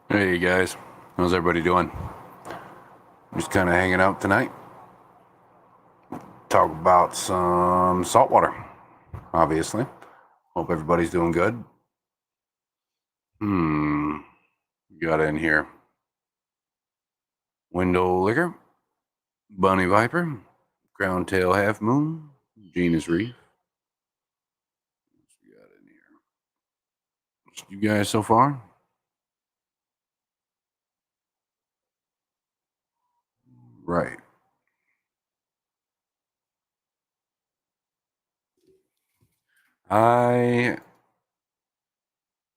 Hey guys, how's everybody doing? Just kind of hanging out tonight. Talk about some saltwater, obviously. Hope everybody's doing good. Got in here. Window Liquor, Bunny Viper, Crown Tail Half Moon, Genus Reef. What we got in here? Just you guys so far? Right.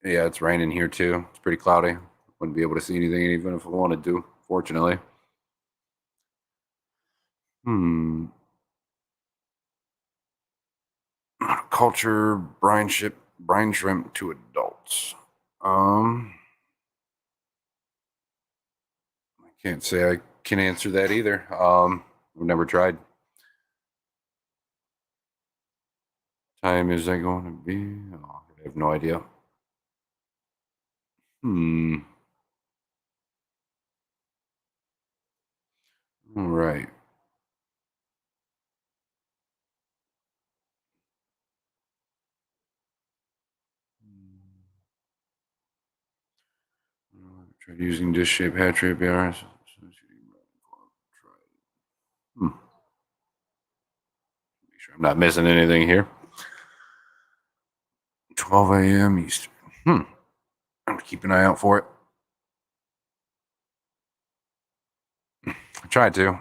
Yeah, it's raining here too. It's pretty cloudy. Wouldn't be able to see anything even if I wanted to, fortunately. Culture brine shrimp to adults. I can't say I can answer that either. I've never tried. Time is that going to be? Oh, I have no idea. All right. Tried using dish shape hatch rate BRS. Make sure I'm not missing anything here. 12 a.m. Eastern. I'm gonna keep an eye out for it. I tried to.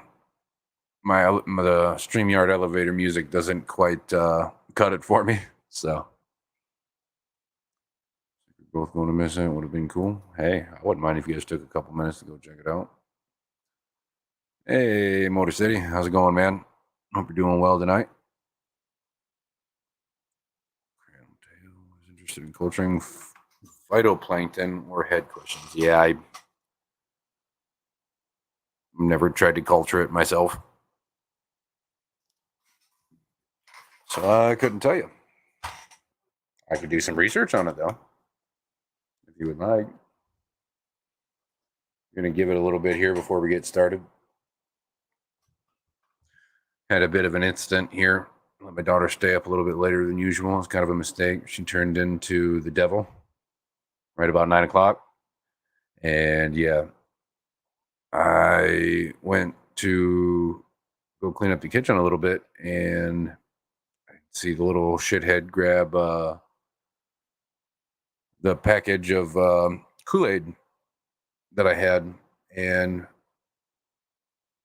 The StreamYard elevator music doesn't quite cut it for me. So Both going to miss it. Would have been cool. Hey, I wouldn't mind if you guys took a couple minutes to go check it out. Hey, Motor City. How's it going, man? Hope you're doing well tonight. Was interested in culturing phytoplankton or head cushions. Yeah, I never tried to culture it myself. So I couldn't tell you. I could do some research on it, though, if you would like. I'm going to give it a little bit here before we get started. Had a bit of an incident here. Let my daughter stay up a little bit later than usual. It's kind of a mistake. She turned into the devil right about 9 o'clock. And yeah, I went to go clean up the kitchen a little bit and I see the little shithead grab the package of Kool-Aid that I had, and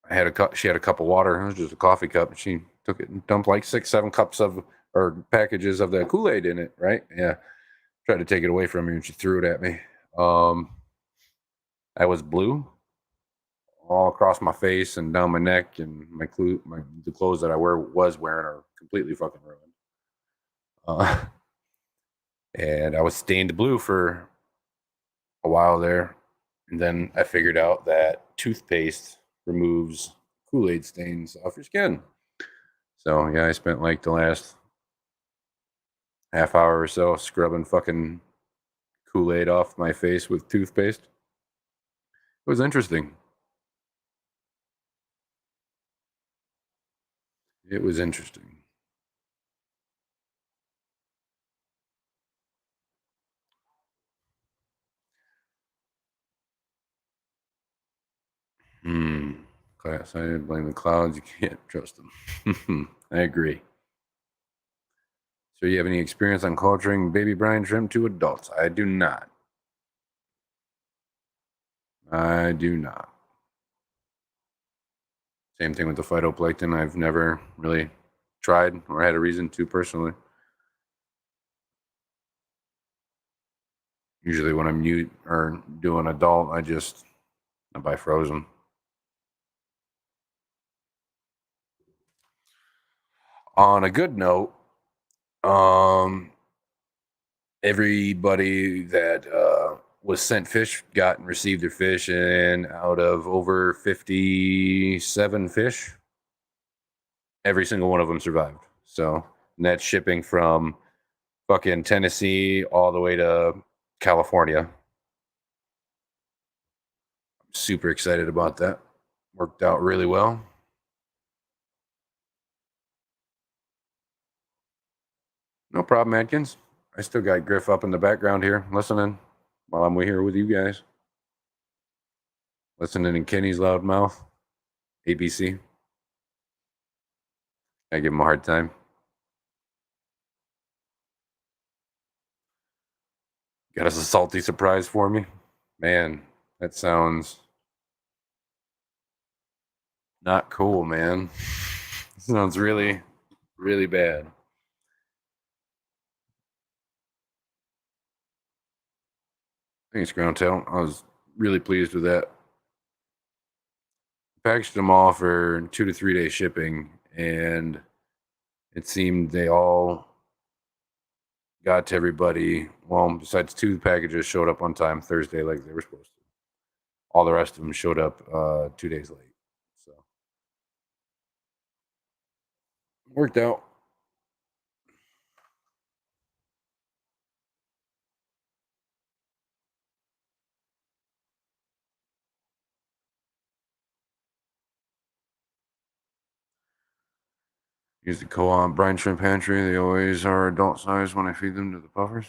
I had a cup. She had a cup of water. It was just a coffee cup. She took it and dumped like 6-7 cups of or packages of the Kool-Aid in it. Right? Yeah. Tried to take it away from her, and she threw it at me. I was blue all across my face and down my neck, and the clothes that I was wearing are completely fucking ruined. And I was stained blue for a while there, and then I figured out that toothpaste removes Kool-Aid stains off your skin. So yeah, I spent like the last half hour or so scrubbing fucking Kool-Aid off my face with toothpaste. It was interesting. It was interesting. Hmm. Class, I didn't blame the clouds. You can't trust them. I agree. So, you have any experience on culturing baby brine shrimp to adults? I do not. I do not. Same thing with the phytoplankton. I've never really tried or had a reason to personally. Usually, when I'm mute or doing adult, I buy frozen. On a good note, um, everybody that was sent fish got and received their fish, and out of over 57 fish, every single one of them survived. So, and that's shipping from fucking Tennessee all the way to California. Super excited about that. Worked out really well. No problem, Adkins. I still got Griff up in the background here listening while I'm here with you guys. Listening in Kenny's loud mouth. ABC. I give him a hard time. Got us a salty surprise for me? Man, that sounds not cool, man. Sounds really, really bad. Thanks, Ground Tail. I was really pleased with that. Packaged them all for 2 to 3 day shipping, and it seemed they all got to everybody. Well, besides 2 packages showed up on time Thursday, like they were supposed to. All the rest of them showed up 2 days late. So worked out. Use the co-op brine shrimp pantry. They always are adult size when I feed them to the puffers.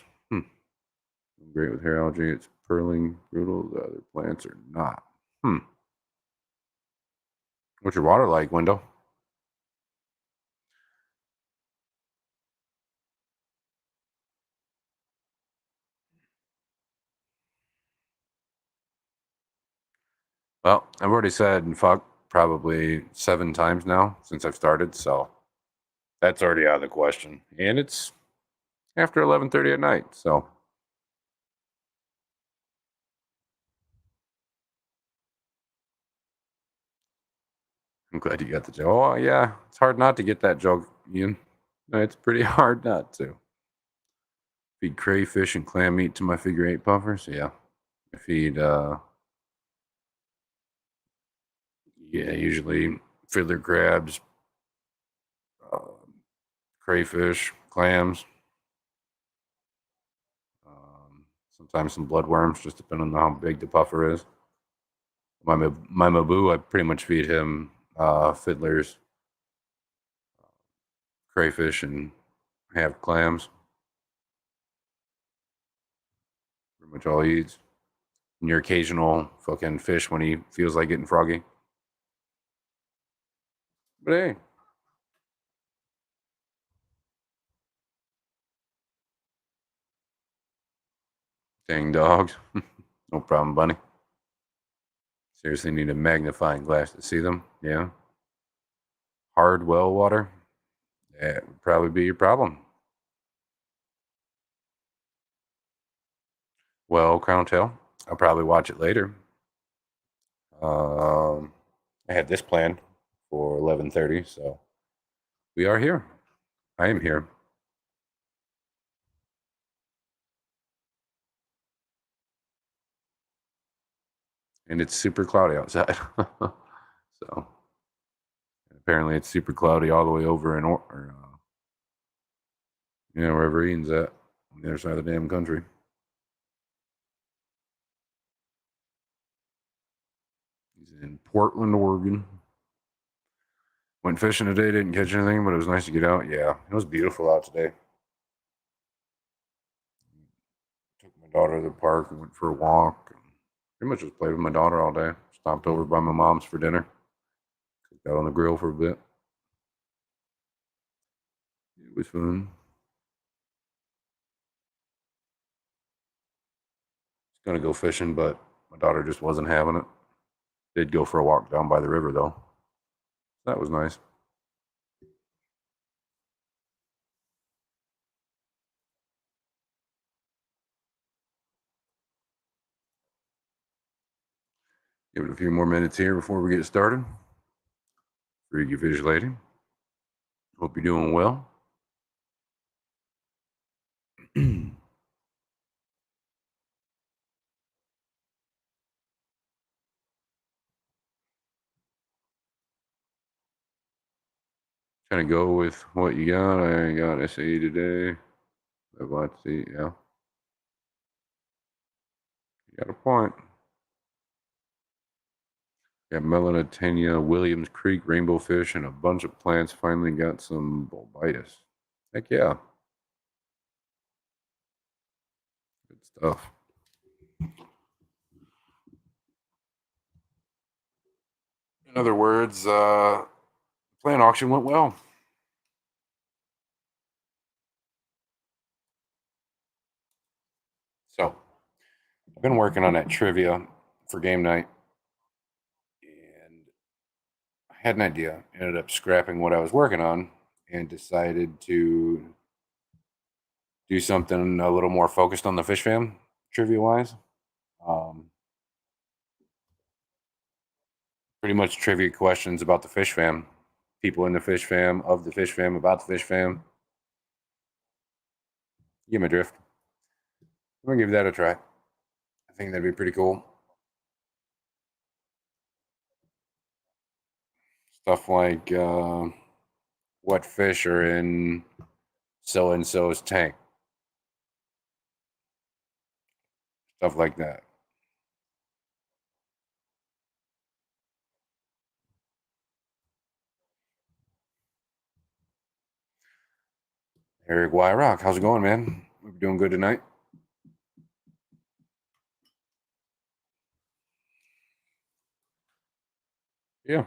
Great with hair algae. It's purling brutal. The other plants are not. What's your water like, Window? Well, I've already said fuck probably 7 times now since I've started, so that's already out of the question. And it's after 11:30 at night, so I'm glad you got the joke. Oh, yeah. It's hard not to get that joke, Ian. It's pretty hard not to. Feed crayfish and clam meat to my figure eight puffers. Yeah. I feed, yeah, usually fiddler crabs, uh, crayfish, clams, sometimes some bloodworms, just depending on how big the puffer is. My Mabu, I pretty much feed him fiddlers, crayfish, and have clams. Pretty much all he eats. And your occasional fucking fish when he feels like getting froggy. But hey, dang dogs. No problem, bunny. Seriously need a magnifying glass to see them. Yeah. Hard well water. That would probably be your problem. Well, Crown Tail, I'll probably watch it later. Um, I had this planned for 11:30, so we are here. I am here, and it's super cloudy outside. So apparently, it's super cloudy all the way over in wherever Ian's at on the other side of the damn country. He's in Portland, Oregon. Went fishing today, didn't catch anything, but it was nice to get out. Yeah, it was beautiful out today. Took my daughter to the park and went for a walk. And pretty much just played with my daughter all day. Stopped over by my mom's for dinner. Got on the grill for a bit. It was fun. Was gonna go fishing, but my daughter just wasn't having it. Did go for a walk down by the river though. That was nice. Give it a few more minutes here before we get started. Freaky fish lady. Hope you're doing well. Trying to go with what you got. I got SAE today. Let's see. Yeah, you got a point. Yeah, Melanotenia, Williams Creek, rainbow fish, and a bunch of plants finally got some bulbitis. Heck yeah. Good stuff. In other words, plant auction went well. So I've been working on that trivia for game night, and I had an idea. Ended up scrapping what I was working on and decided to do something a little more focused on the fish fam trivia wise. Um, Pretty much trivia questions about the fish fam, people in the fish fam, of the fish fam, about the fish fam. You get my drift. I'm gonna give that a try. I think that'd be pretty cool. Stuff like what fish are in so and so's tank, stuff like that. Eric Y Rock, how's it going, man? We're doing good tonight. Yeah,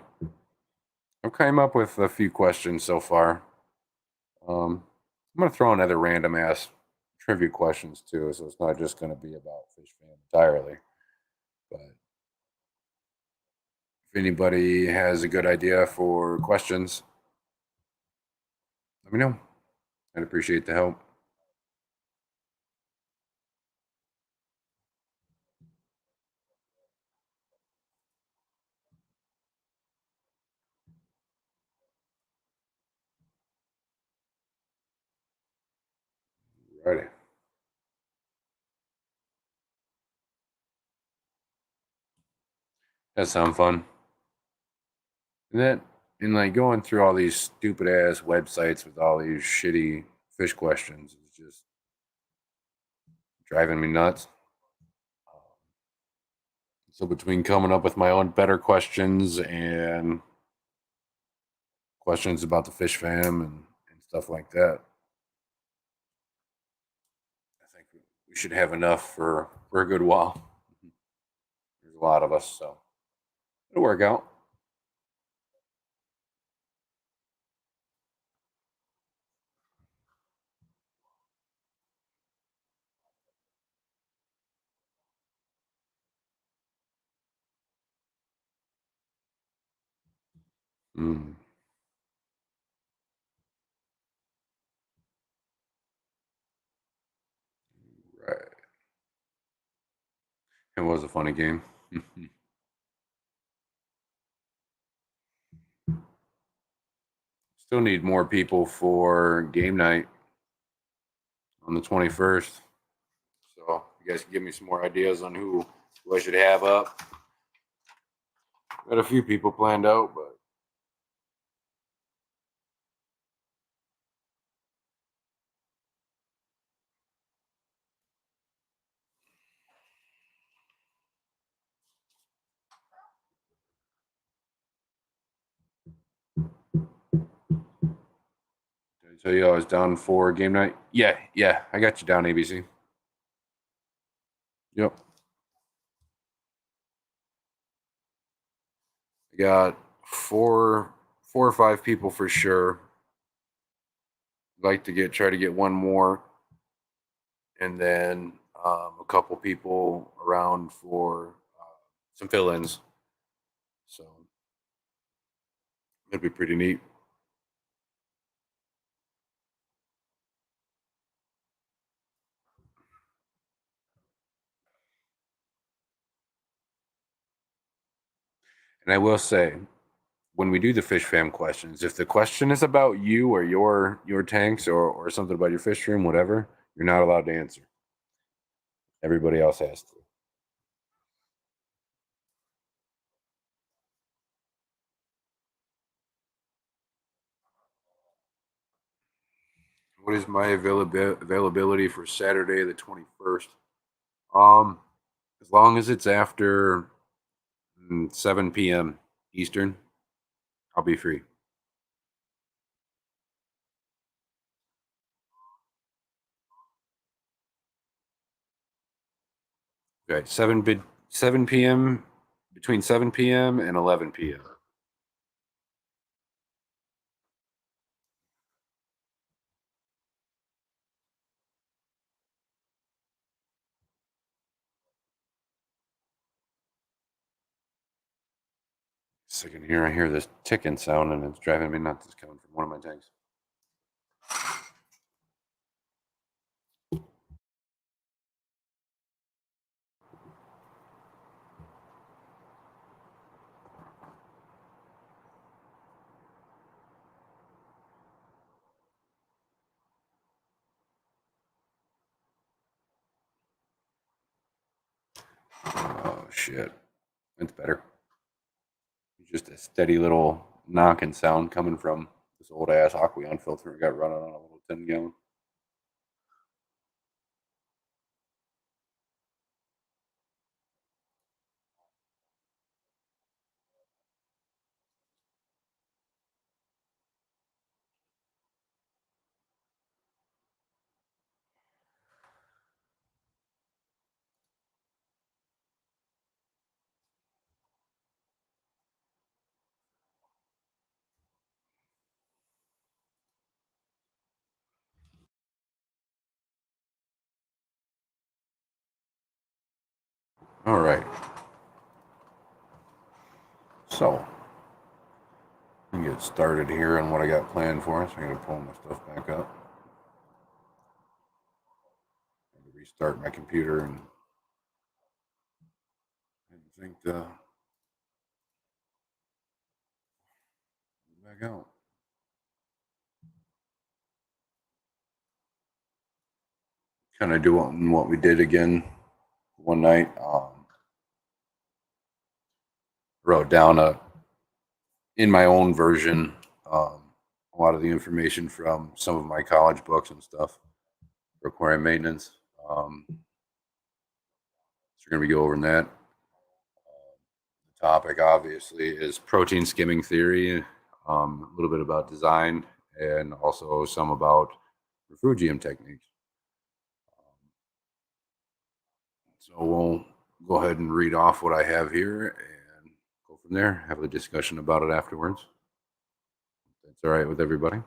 I've came up with a few questions so far. I'm gonna throw in other random ass trivia questions too, so it's not just gonna be about fish fam entirely. But if anybody has a good idea for questions, let me know. I'd appreciate the help. Friday. That sounds fun. And that and like going through all these stupid ass websites with all these shitty fish questions is just driving me nuts. So between coming up with my own better questions and questions about the fish fam and stuff like that, I think we should have enough for a good while. There's a lot of us, so it'll work out. Mm, right. It was a funny game. Still need more people for game night on the 21st. So you guys can give me some more ideas on who I should have up. Got a few people planned out, but did I tell you I was down for game night? Yeah, yeah, I got you down, ABC. Yep. I got four or five people for sure. Like to try to get one more, and then a couple people around for some fill-ins. So it'd be pretty neat. And I will say, when we do the fish fam questions, if the question is about you or your tanks or something about your fish room, whatever, you're not allowed to answer. Everybody else has to. What is my availability for Saturday the 21st? Um, as long as it's after 7 p.m. Eastern, I'll be free. Okay, 7 p.m. between 7 p.m. and 11 p.m. Second here, I hear this ticking sound and it's driving me nuts. It's coming from one of my tanks. Oh shit, it's better. Just a steady little knocking sound coming from this old ass Aqueon filter we got running on a little 10 gallon. All right, so we can get started here on what I got planned for us. I'm gonna pull my stuff back up. I'm gonna restart my computer and think back out. kind of doing what we did again one night. Wrote down in my own version a lot of the information from some of my college books and stuff for aquarium maintenance. So we're going to be going over that. The topic obviously is protein skimming theory, a little bit about design, and also some about refugium techniques. So we'll go ahead and read off what I have here and go from there. Have a discussion about it afterwards. That's all right with everybody. You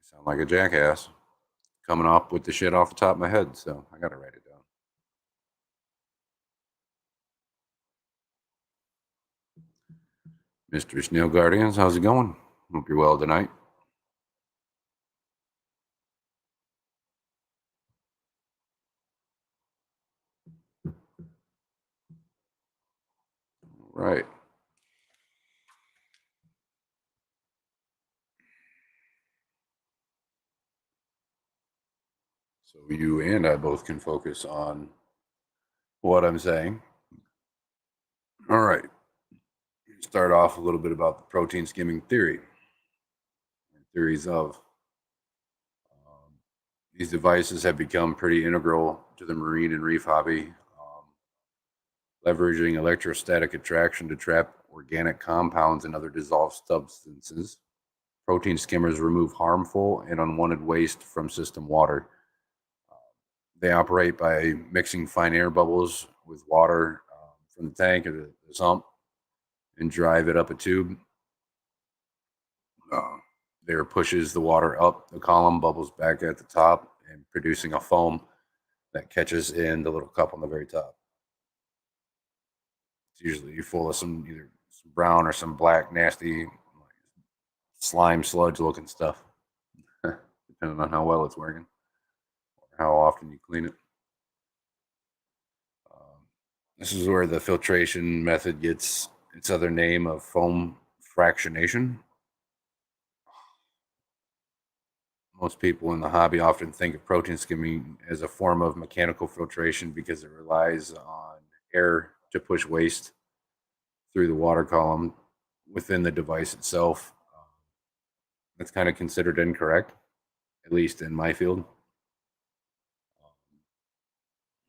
sound like a jackass coming up with the shit off the top of my head, so I got to write it down. Mr. Snail Guardians, how's it going? Hope you're well tonight. Right. So you and I both can focus on what I'm saying. All right. Start off a little bit about the protein skimming theory. Theories of these devices have become pretty integral to the marine and reef hobby, leveraging electrostatic attraction to trap organic compounds and other dissolved substances. Protein skimmers remove harmful and unwanted waste from system water. They operate by mixing fine air bubbles with water from the tank or the sump and drive it up a tube. There pushes the water up the column, bubbles back at the top, and producing a foam that catches in the little cup on the very top. It's usually full of some either some brown or some black, nasty slime sludge looking stuff, depending on how well it's working or how often you clean it. This is where the filtration method gets its other name of foam fractionation. Most people in the hobby often think of protein skimming as a form of mechanical filtration because it relies on air to push waste through the water column within the device itself. That's kind of considered incorrect, at least in my field.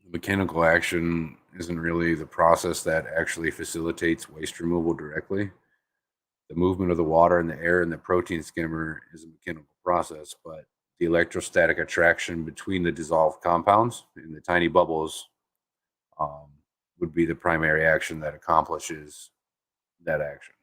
The mechanical action isn't really the process that actually facilitates waste removal directly. The movement of the water and the air in the protein skimmer is a mechanical process, but the electrostatic attraction between the dissolved compounds in the tiny bubbles um, would be the primary action that accomplishes that action.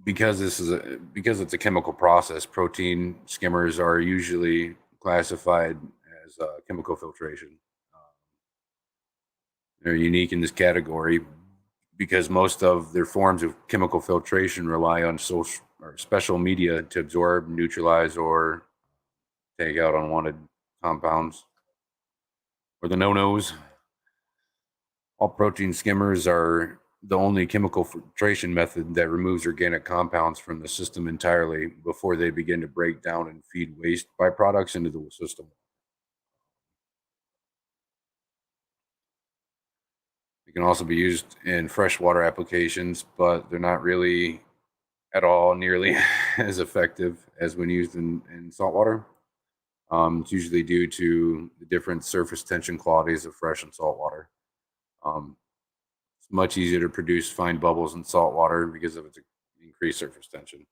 Because it's a chemical process, protein skimmers are usually classified as chemical filtration. Um, they're unique in this category because most of their forms of chemical filtration rely on social or special media to absorb, neutralize, or take out unwanted compounds or the no-nos. All protein skimmers are the only chemical filtration method that removes organic compounds from the system entirely before they begin to break down and feed waste byproducts into the system. They can also be used in freshwater applications, but they're not really at all nearly as effective as when used in saltwater. It's usually due to the different surface tension qualities of fresh and salt water. Um, it's much easier to produce fine bubbles in salt water because of its increased surface tension.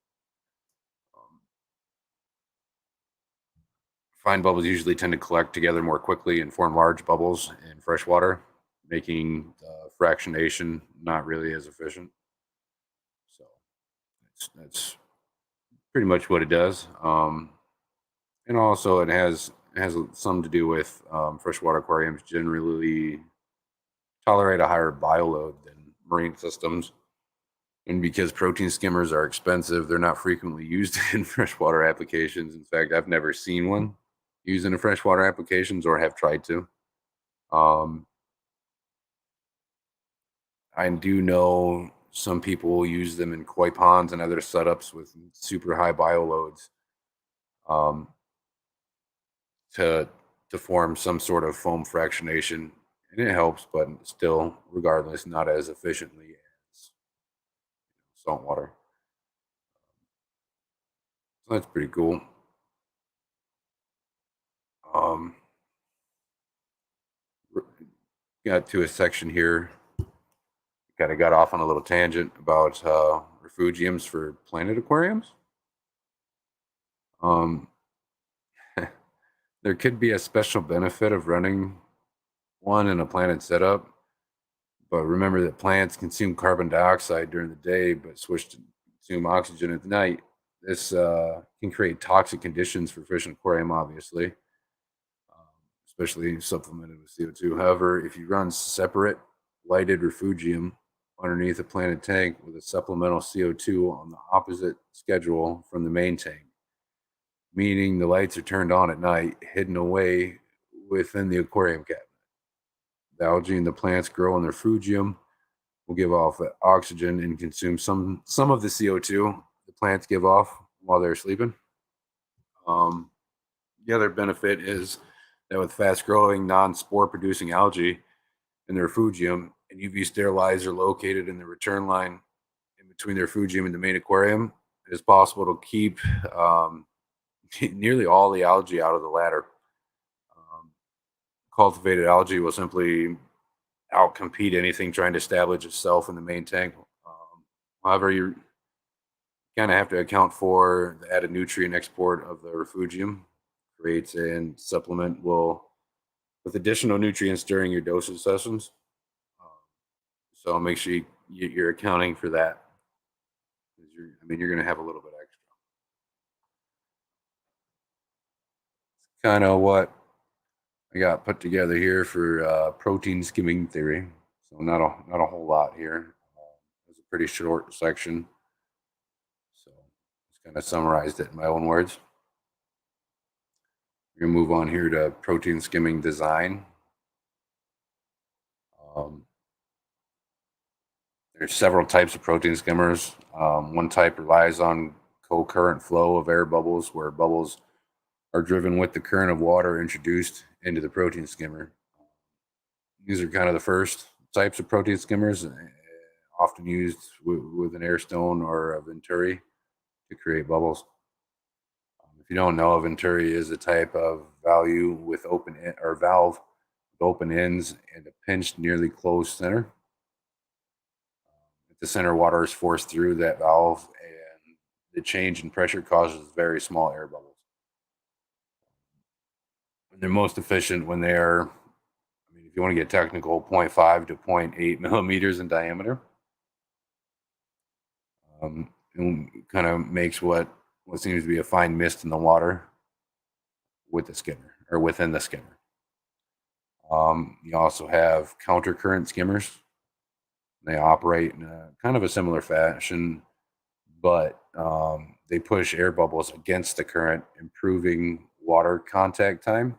Um, Fine bubbles usually tend to collect together more quickly and form large bubbles in fresh water, making fractionation not really as efficient. So that's pretty much what it does. And also, it has some to do with freshwater aquariums generally tolerate a higher bioload than marine systems. And because protein skimmers are expensive, they're not frequently used in freshwater applications. In fact, I've never seen one used in freshwater applications or have tried to. Um, I do know some people will use them in koi ponds and other setups with super high bioloads, um, to form some sort of foam fractionation, and it helps, but still, regardless, not as efficiently as salt water. So that's pretty cool. Um, r- got to a section here. Kind of got off on a little tangent about refugiums for planet aquariums. Um, there could be a special benefit of running one in a planet setup, but remember that plants consume carbon dioxide during the day, but switch to consume oxygen at night. This can create toxic conditions for fish and aquarium, obviously, especially supplemented with CO2. However, if you run separate lighted refugium underneath a planted tank with a supplemental CO2 on the opposite schedule from the main tank, meaning the lights are turned on at night, hidden away within the aquarium cabinet. The algae in the plants grow in their refugium, will give off oxygen and consume some of the CO2 the plants give off while they're sleeping. Um, the other benefit is that with fast growing non-spore producing algae in their refugium, and UV sterilizer located in the return line in between their refugium and the main aquarium, it is possible to keep um, nearly all the algae out of the latter. Um, Cultivated algae will simply outcompete anything trying to establish itself in the main tank. However, you kind of have to account for the added nutrient export of the refugium creates and supplement will with additional nutrients during your dosage sessions. Um, so make sure you're accounting for that. 'Cause I mean, you're going to have a little bit extra. Kind of what I got put together here for protein skimming theory. So not a whole lot here. It's a pretty short section. So just kind of summarized it in my own words. We're gonna move on here to protein skimming design. Um, there's several types of protein skimmers. One type relies on co-current flow of air bubbles, where bubbles are driven with the current of water introduced into the protein skimmer. These are kind of the first types of protein skimmers, often used with an air stone or a venturi to create bubbles. If you don't know, a venturi is a type of value with or valve with open ends and a pinched, nearly closed center. If the center water is forced through that valve, and the change in pressure causes very small air bubbles. And they're most efficient when they are, I mean, if you want to get technical, zero point 0.5 to zero point 0.8 millimeters in diameter. And kind of makes what seems to be a fine mist in the water with the skimmer or within the skimmer. You also have counter current skimmers. They operate in a kind of a similar fashion, but they push air bubbles against the current, improving water contact time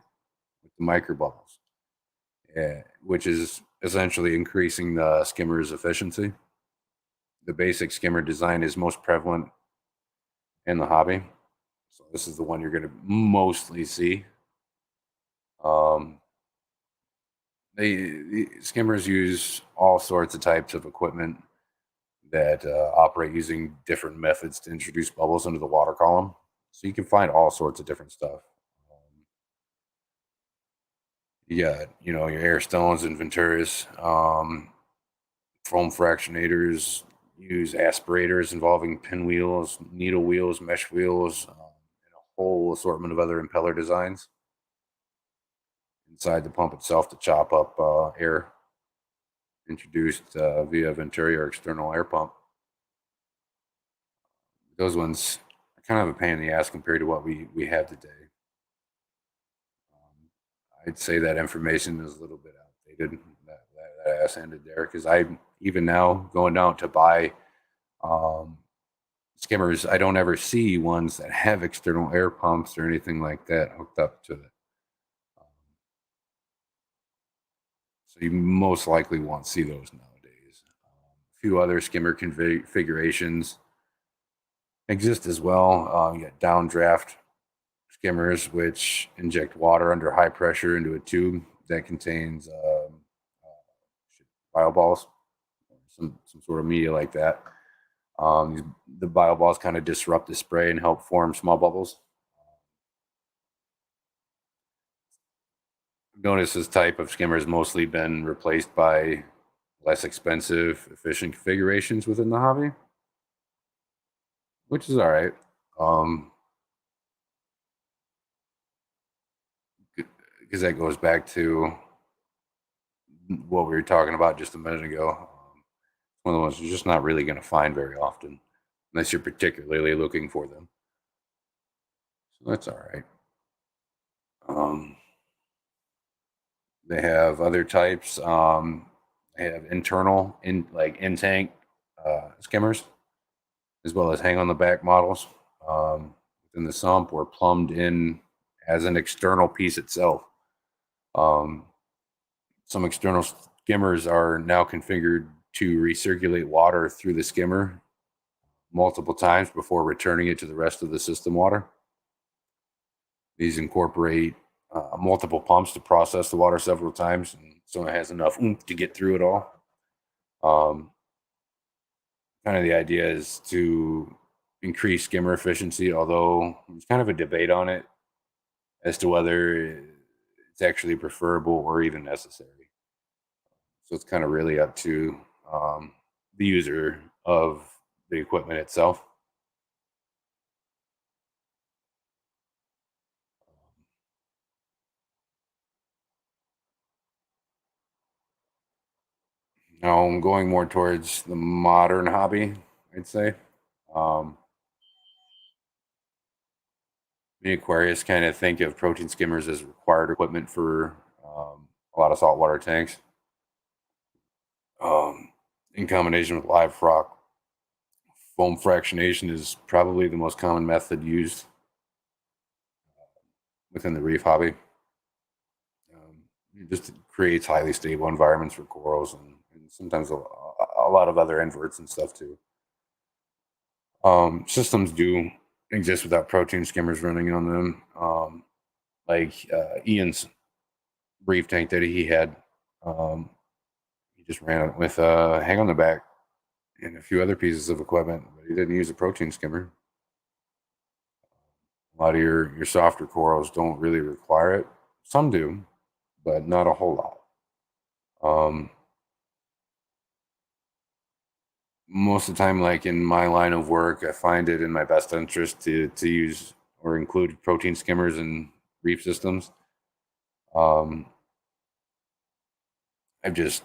with the microbubbles, which is essentially increasing the skimmer's efficiency. The basic skimmer design is most prevalent in the hobby. So this is the one you're going to mostly see. Um, the skimmers use all sorts of types of equipment that operate using different methods to introduce bubbles into the water column. So you can find all sorts of different stuff. You got, your air stones and venturas, foam fractionators, use aspirators involving pinwheels, needle wheels, mesh wheels, and a whole assortment of other impeller designs inside the pump itself to chop up air introduced via venturi or external air pump. Those ones are kind of a pain in the ass compared to what we have today. I'd say that information is a little bit outdated. That ass ended there because I even now going down to buy um, skimmers, I don't ever see ones that have external air pumps or anything like that hooked up to it. Um, so you most likely won't see those nowadays. few other skimmer configurations exist as well. You got downdraft skimmers, which inject water under high pressure into a tube that contains bioballs, some sort of media like that. The bioballs kind of disrupt the spray and help form small bubbles. Notice this type of skimmer has mostly been replaced by less expensive, efficient configurations within the hobby, which is all right. Um, because that goes back to what we were talking about just a minute ago. One of the ones you're just not really going to find very often, unless you're particularly looking for them. So that's all right. Um, they have other types. They have internal, in tank skimmers, as well as hang on the back models within the sump or plumbed in as an external piece itself. Um, some external skimmers are now configured to recirculate water through the skimmer multiple times before returning it to the rest of the system water. These incorporate multiple pumps to process the water several times, and so it has enough oomph to get through it all. Um, Kind of the idea is to increase skimmer efficiency, although there's kind of a debate on it as to whether it's actually preferable or even necessary. So it's kind of really up to the user of the equipment itself. Now I'm going more towards the modern hobby, I'd say. Um, the Aquarius kind of think of protein skimmers as required equipment for a lot of saltwater tanks. Um, in combination with live froth, foam fractionation is probably the most common method used within the reef hobby. It just creates highly stable environments for corals and sometimes a lot of other inverts and stuff too. Systems do exist without protein skimmers running on them, like Ian's reef tank that he had. Um, he just ran it with a hang on the back and a few other pieces of equipment, but he didn't use a protein skimmer. A lot of your softer corals don't really require it. Some do, but not a whole lot. Um, Most of the time, like in my line of work, I find it in my best interest to use or include protein skimmers in reef systems. Um, I've just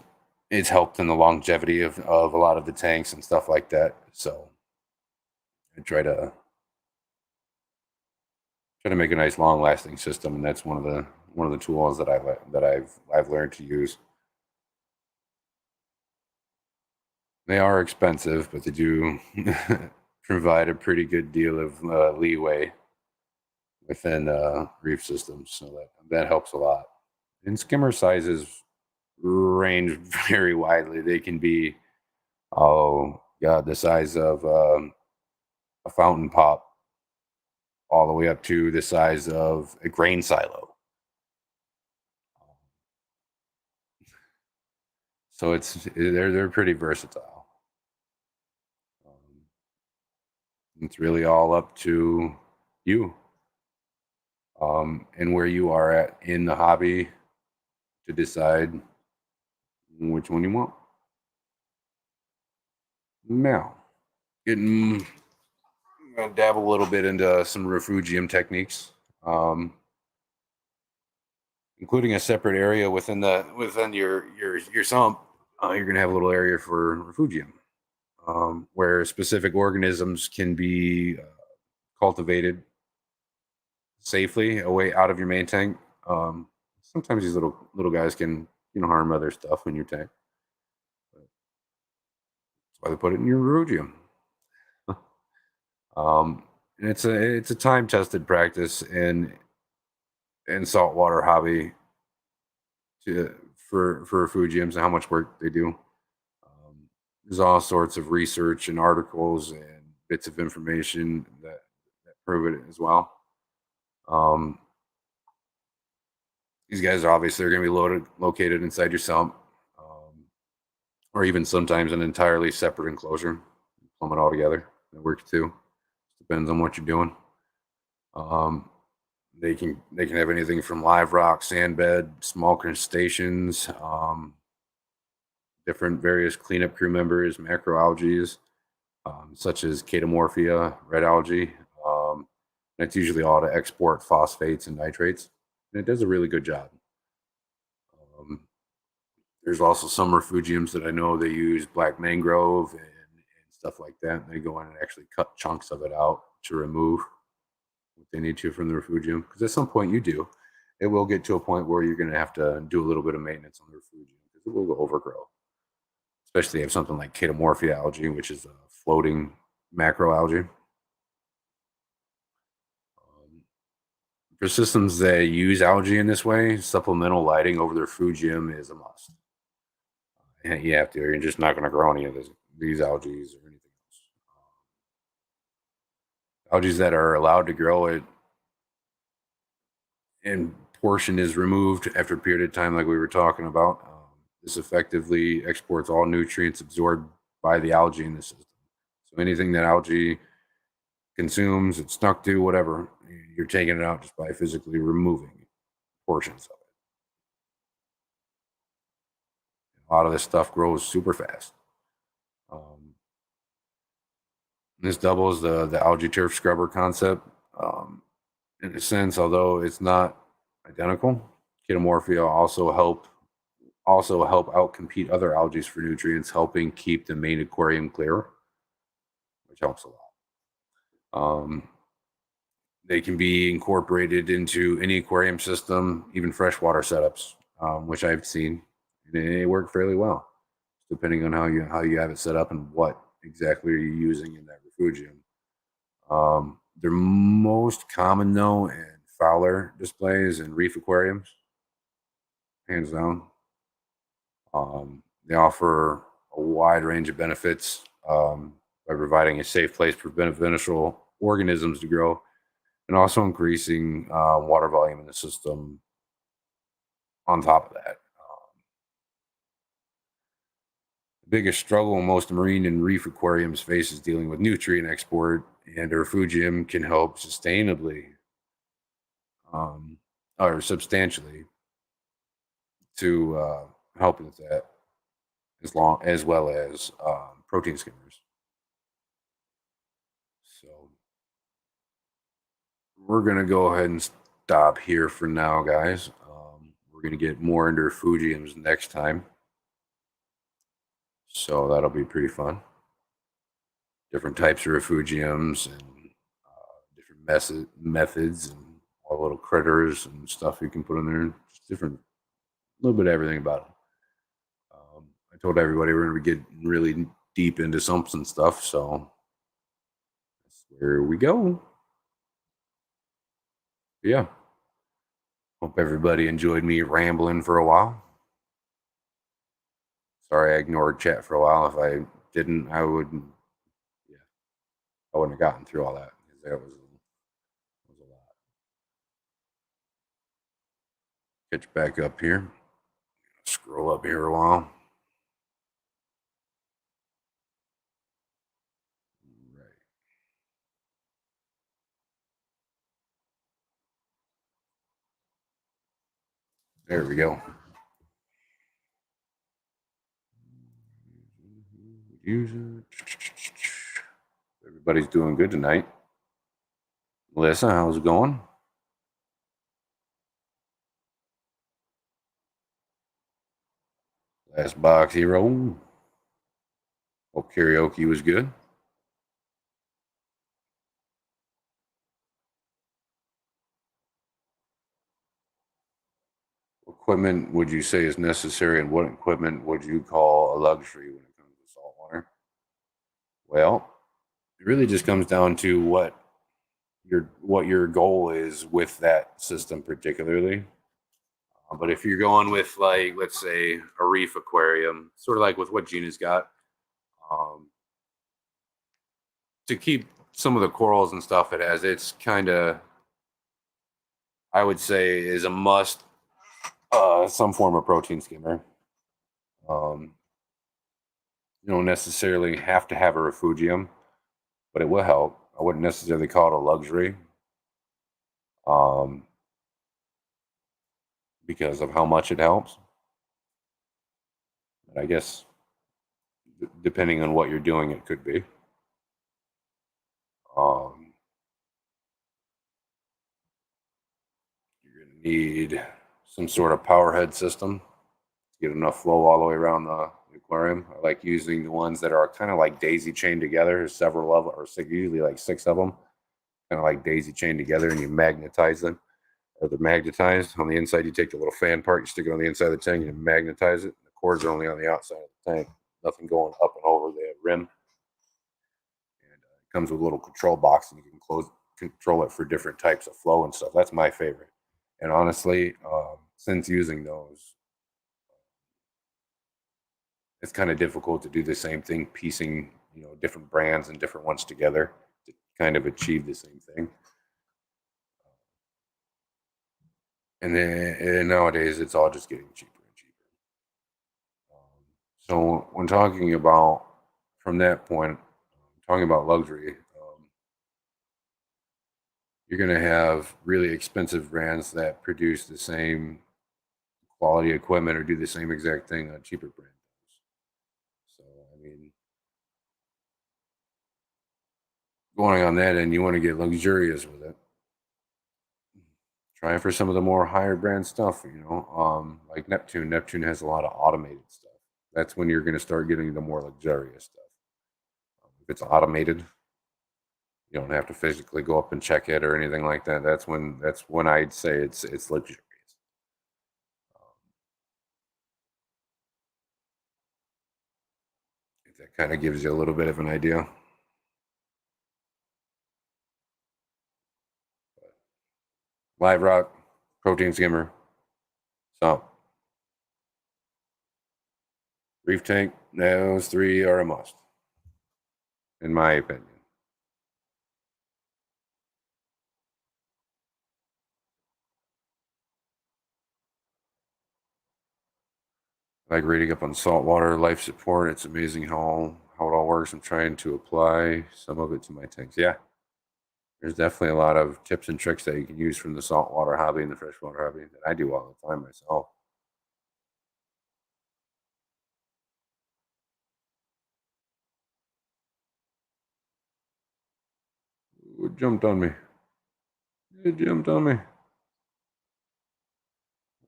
it's helped in the longevity of a lot of the tanks and stuff like that. So I try to make a nice long lasting system, and that's one of the tools that I've learned to use. They are expensive, but they do provide a pretty good deal of leeway within reef systems, so that helps a lot. And skimmer sizes range very widely. They can be, oh god, the size of a fountain pop, all the way up to the size of a grain silo. So they're pretty versatile. Um, it's really all up to you and where you are at in the hobby to decide which one you want. Now, getting gonna dabble a little bit into some refugium techniques, um, including a separate area within your sump. You're gonna have a little area for refugium, where specific organisms can be cultivated safely away out of your main tank. Sometimes these little guys can harm other stuff in your tank. That's why they put it in your refugium. Um, and it's a time tested practice in saltwater hobby to for refugiums and how much work they do. there's all sorts of research and articles and bits of information that prove it as well. Um, these guys are obviously going to be located inside your sump, or even sometimes an entirely separate enclosure. Plumb it all together. That works too. Depends on what you're doing. Um, they can have anything from live rock, sand bed, small crustaceans, different various cleanup crew members, macroalgae, such as chaetomorphia, red algae. And it's usually all to export phosphates and nitrates. And it does a really good job. Um, there's also some refugiums that I know they use black mangrove and stuff like that. And they go in and actually cut chunks of it out to remove what they need to from the refugium. Because at some point you do. It will get to a point where you're going to have to do a little bit of maintenance on the refugium because it will overgrow. Especially if you have something like chaetomorphia algae, which is a floating macroalgae. For systems that use algae in this way, supplemental lighting over their refugium is a must. You have to, or you're just not going to grow any of these algae or anything else. Algae that are allowed to grow it and portion is removed after a period of time, like we were talking about. This effectively exports all nutrients absorbed by the algae in the system. So anything that algae consumes, it's stuck to, whatever, you're taking it out just by physically removing portions of it. A lot of this stuff grows super fast. This doubles the algae turf scrubber concept. In a sense, although it's not identical, chaetomorphia also help outcompete other algae for nutrients, helping keep the main aquarium clear, which helps a lot. They can be incorporated into any aquarium system, even freshwater setups, which I've seen. They work fairly well, depending on how you have it set up and what exactly are you using in that refugium. They're most common though in Fowler displays and reef aquariums, hands down. They offer a wide range of benefits by providing a safe place for beneficial organisms to grow and also increasing water volume in the system on top of that. The biggest struggle most marine and reef aquariums face is dealing with nutrient export, and a refugium can help sustainably or substantially to help with that, as well as protein skimmers. So we're gonna go ahead and stop here for now, guys. We're gonna get more into refugiums next time, so that'll be pretty fun. Different types of refugiums and different methods and all little critters and stuff you can put in there. Just different, a little bit of everything about them. I told everybody we're going to be getting really deep into something stuff, so that's where we go. Yeah. Hope everybody enjoyed me rambling for a while. Sorry I ignored chat for a while. If I didn't, yeah, I wouldn't have gotten through all that because that was a lot. Catch back up here. Scroll up here a while. Right. There we go. Everybody's doing good tonight. Melissa, how's it going? Last box hero. Hope karaoke was good. What equipment would you say is necessary, and what equipment would you call a luxury when it comes to saltwater? Well, it really just comes down to what your goal is with that system, particularly. But if you're going with, like, let's say a reef aquarium, sort of like with what Gina's got, Um, to keep some of the corals and stuff it has, it's kind of, I would say, is a must. Some form of protein skimmer. Um, you don't necessarily have to have a refugium, but it will help. I wouldn't necessarily call it a luxury, um, because of how much it helps. But I guess depending on what you're doing, it could be. Um, you're going to need some sort of power head system to get enough flow all the way around the aquarium. I like using the ones that are kind of like daisy chained together. There's several of them, or six, usually like six of them, kind of like daisy chained together, and you magnetize them. Or they're magnetized. On the inside, you take the little fan part, you stick it on the inside of the tank, and you magnetize it. The cords are only on the outside of the tank, nothing going up and over the rim. And it comes with a little control box, and you can control it for different types of flow and stuff. That's my favorite. And honestly, since using those, it's kind of difficult to do the same thing, piecing different brands and different ones together to kind of achieve the same thing. And nowadays, it's all just getting cheaper and cheaper. So when talking about from that point, talking about luxury, you're going to have really expensive brands that produce the same quality equipment or do the same exact thing a cheaper brand does. So I mean, going on that end, you want to get luxurious with it. Try for some of the more higher brand stuff, like Neptune. Neptune has a lot of automated stuff. That's when you're going to start getting the more luxurious stuff. If it's automated, you don't have to physically go up and check it or anything like that. That's when I'd say it's luxurious. If that kind of gives you a little bit of an idea. Live rock, protein skimmer, so reef tank. Those three are a must, in my opinion. I like reading up on saltwater life support. It's amazing how it all works. I'm trying to apply some of it to my tanks. Yeah, there's definitely a lot of tips and tricks that you can use from the saltwater hobby and the freshwater hobby that I do all the time myself. It jumped on me. It jumped on me.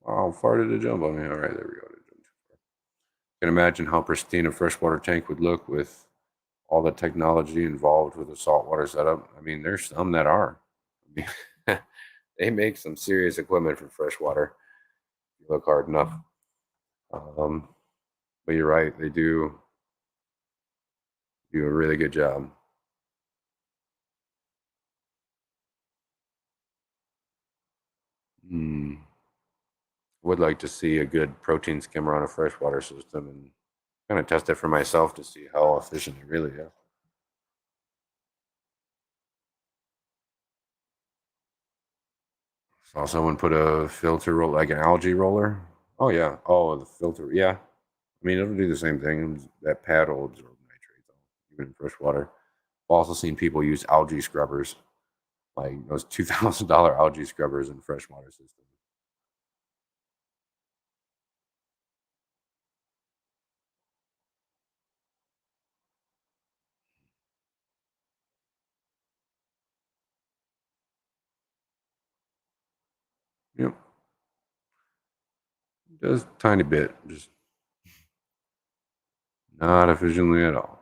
How far did it jump on me? All right, there we go. It jumped. Can imagine how pristine a freshwater tank would look with all the technology involved with a saltwater setup. I mean, there's some that are. I mean, they make some serious equipment for freshwater. If you look hard enough. Um, but you're right, they do a really good job. Hmm. Would like to see a good protein skimmer on a freshwater system and kind of test it for myself to see how efficient it really is. Saw someone put a filter roll like an algae roller. Oh yeah. Oh, the filter. Yeah. I mean, it'll do the same thing. That pad will absorb nitrates, even in fresh water. I've also seen people use algae scrubbers, like those $2,000 algae scrubbers in freshwater systems. Yep, just a tiny bit, just not efficiently at all.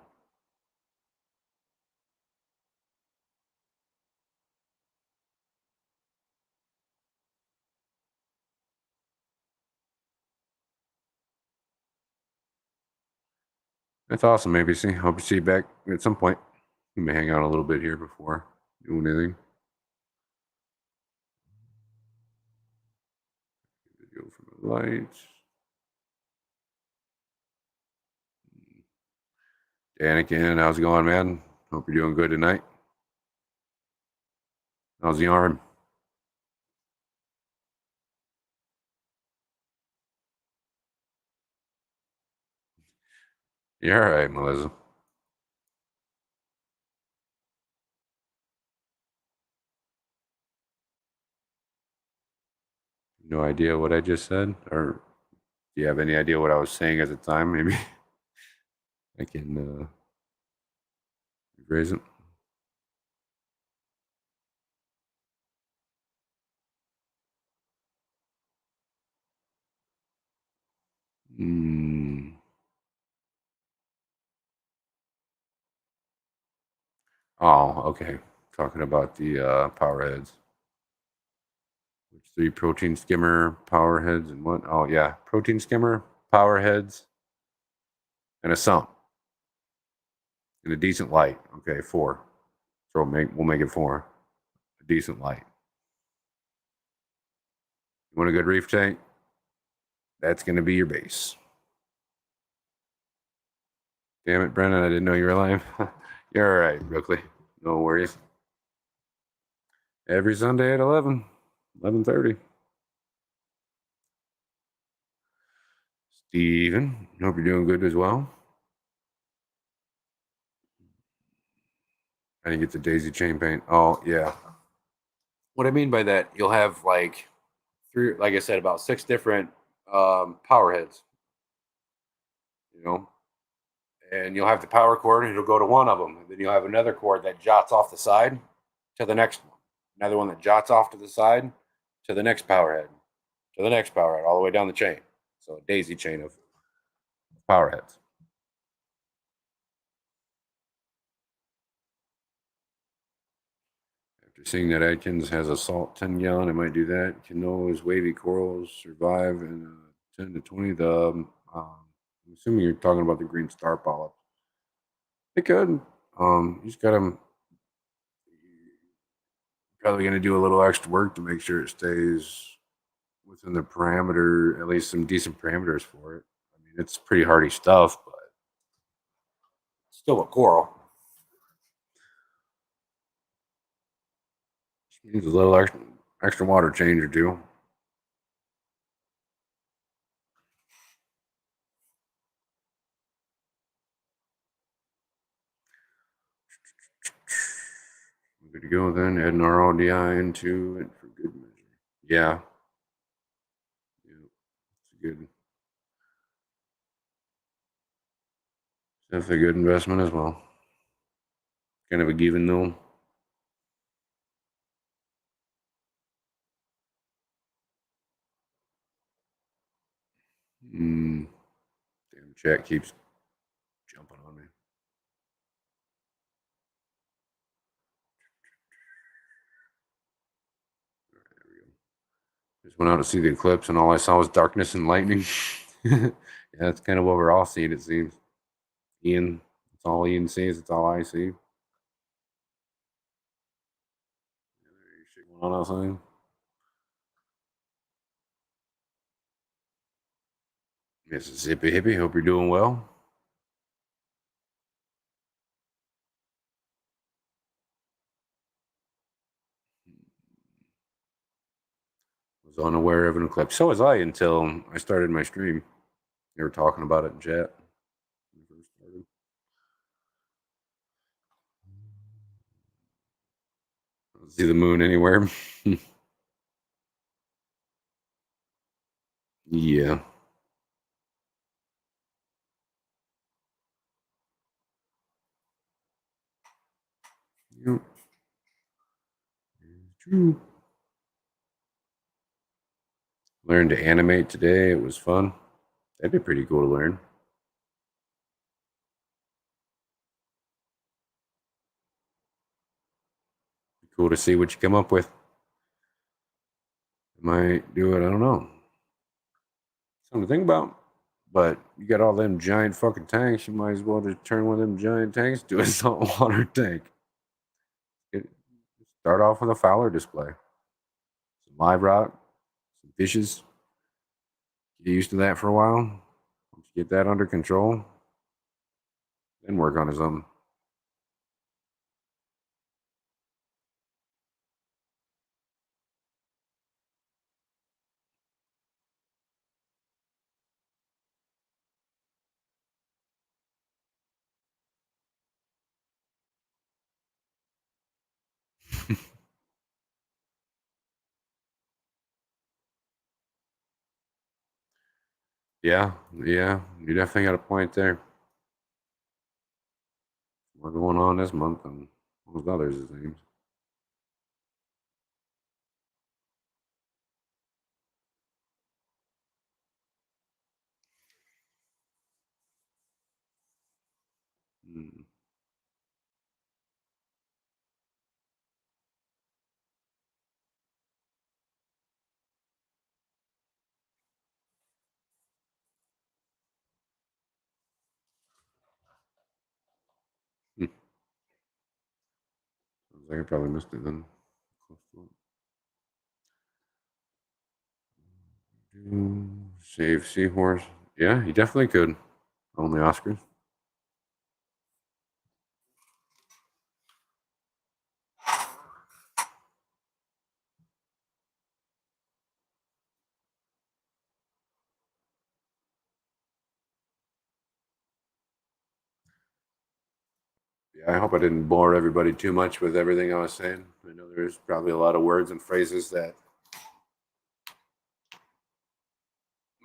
That's awesome, ABC. Hope to see you back at some point. We may hang out a little bit here before doing anything. Video from the lights. Daniken, how's it going, man? Hope you're doing good tonight. How's the arm? You're all right, Melissa. No idea what I just said, or do you have any idea what I was saying at the time? Maybe I can rephrase it. Mm. Oh, okay. Talking about the power heads. Which three protein skimmer, power heads, and what? Oh, yeah. Protein skimmer, power heads, and a sump. And a decent light. Okay, four. So we'll make it four. A decent light. You want a good reef tank? That's going to be your base. Damn it, Brennan, I didn't know you were alive. You're all right, Brooklyn. No worries. Every Sunday at 11:30. Steven, hope you're doing good as well. I didn't get the daisy chain paint. Oh, yeah. What I mean by that, you'll have like three, like I said, about six different power heads, you know, and you'll have the power cord and it'll go to one of them. And then you'll have another cord that jots off the side to the next one. Another one that jots off to the side to the next power head, to the next power head, all the way down the chain. So a daisy chain of power heads. After seeing that Atkins has a salt 10-gallon, I might do that. Canoa's wavy corals survive in 10 to 20. I'm assuming you're talking about the green star polyp. They could. You just got to probably going to do a little extra work to make sure it stays within the parameter, at least some decent parameters for it. I mean, it's pretty hardy stuff, but it's still a coral. Needs a little extra water change or two. We're good to go then. Add an RODI into it for good measure. Yeah. Yeah. It's a good, definitely a good investment as well. Kind of a given though. Mm, damn, chat keeps jumping on me. There we go. Just went out to see the eclipse, and all I saw was darkness and lightning. Yeah, that's kind of what we're all seeing. It seems. Ian, it's all Ian sees. It's all I see. Going on outside. Mississippi hippie. Hope you're doing well. Was unaware of an eclipse. So was I until I started my stream. They were talking about it in chat. When I first started. I don't see the moon anywhere. Yeah. Yep. True. Learned to animate today. It was fun. That'd be pretty cool to learn. Cool to see what you come up with. Might do it. I don't know. Something to think about. But you got all them giant fucking tanks. You might as well just turn one of them giant tanks to a saltwater tank. Get, Start off with a Fowler display. Some live rock, some fishes. Get used to that for a while. Once you get that under control, and work on his own. Yeah, yeah, you definitely got a point there. More going on this month than most others, it seems. Mm. Hmm. Sounds like I probably missed it then. Save Seahorse. Yeah, he definitely could. Only Oscars. Yeah, I hope I didn't bore everybody too much with everything I was saying. I know there's probably a lot of words and phrases that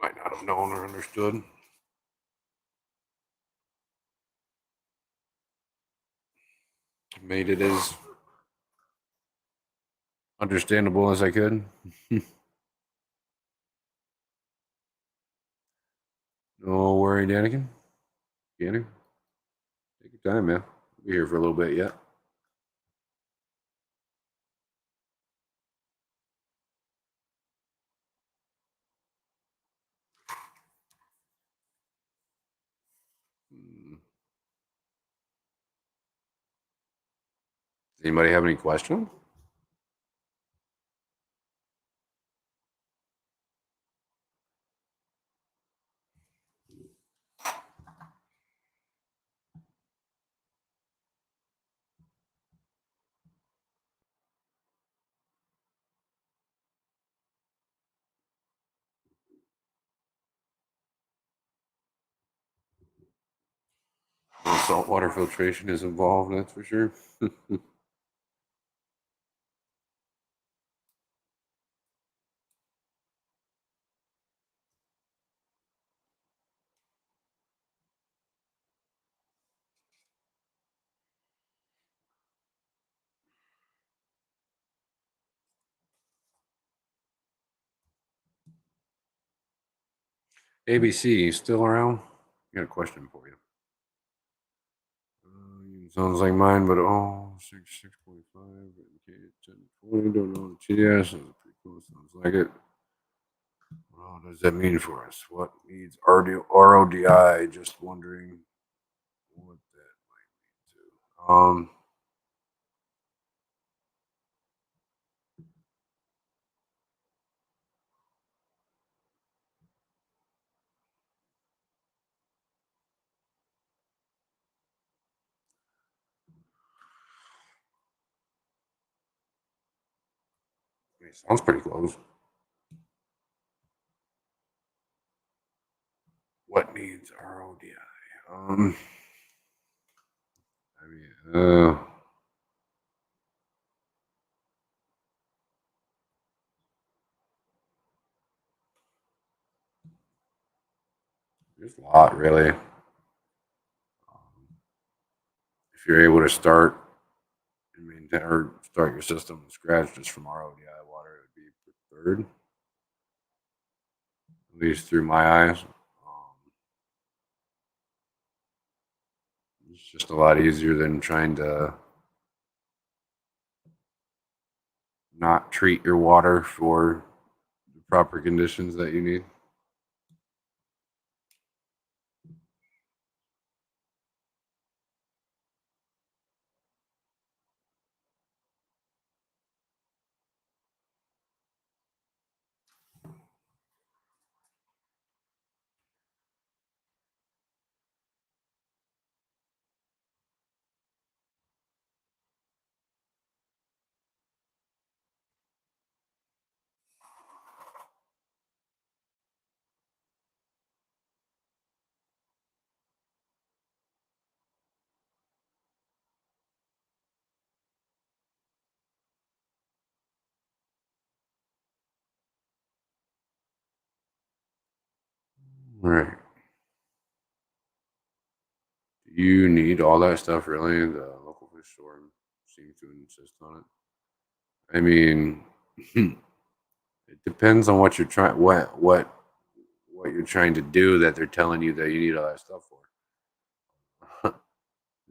might not have known or understood. Made it as understandable as I could. No worry, Danikin. Danny, take your time, man. We'll be here for a little bit yet. Hmm. Anybody have any questions? Well, saltwater filtration is involved, that's for sure. ABC, still around? I got a question for you. Sounds like mine, but oh, 6.5. Okay, 10.20. Don't know what TDS is. Pretty cool. Sounds like it. What does that mean for us? What needs RODI? Just wondering what that might mean to. It sounds pretty close. What needs RODI? I mean, there's a lot really. If you're able to start, I mean, or start your system from scratch just from RODI water, it would be preferred, at least through my eyes. It's just a lot easier than trying to not treat your water for the proper conditions that you need. All right. Do you need all that stuff really? The local fish store seems to insist on it. I mean, it depends on what you're trying what you're trying to do that they're telling you that you need all that stuff for.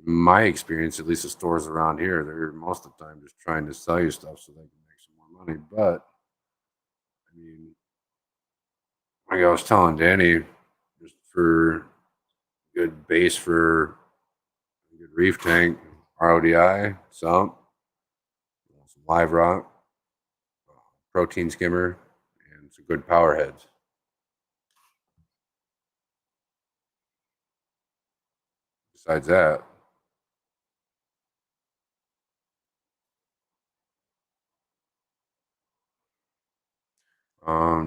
In my experience, at least the stores around here, they're most of the time just trying to sell you stuff so they can make some more money. But I mean, like I was telling Danny, just for good base for a good reef tank, RODI, some live rock, protein skimmer, and some good power heads. Besides that,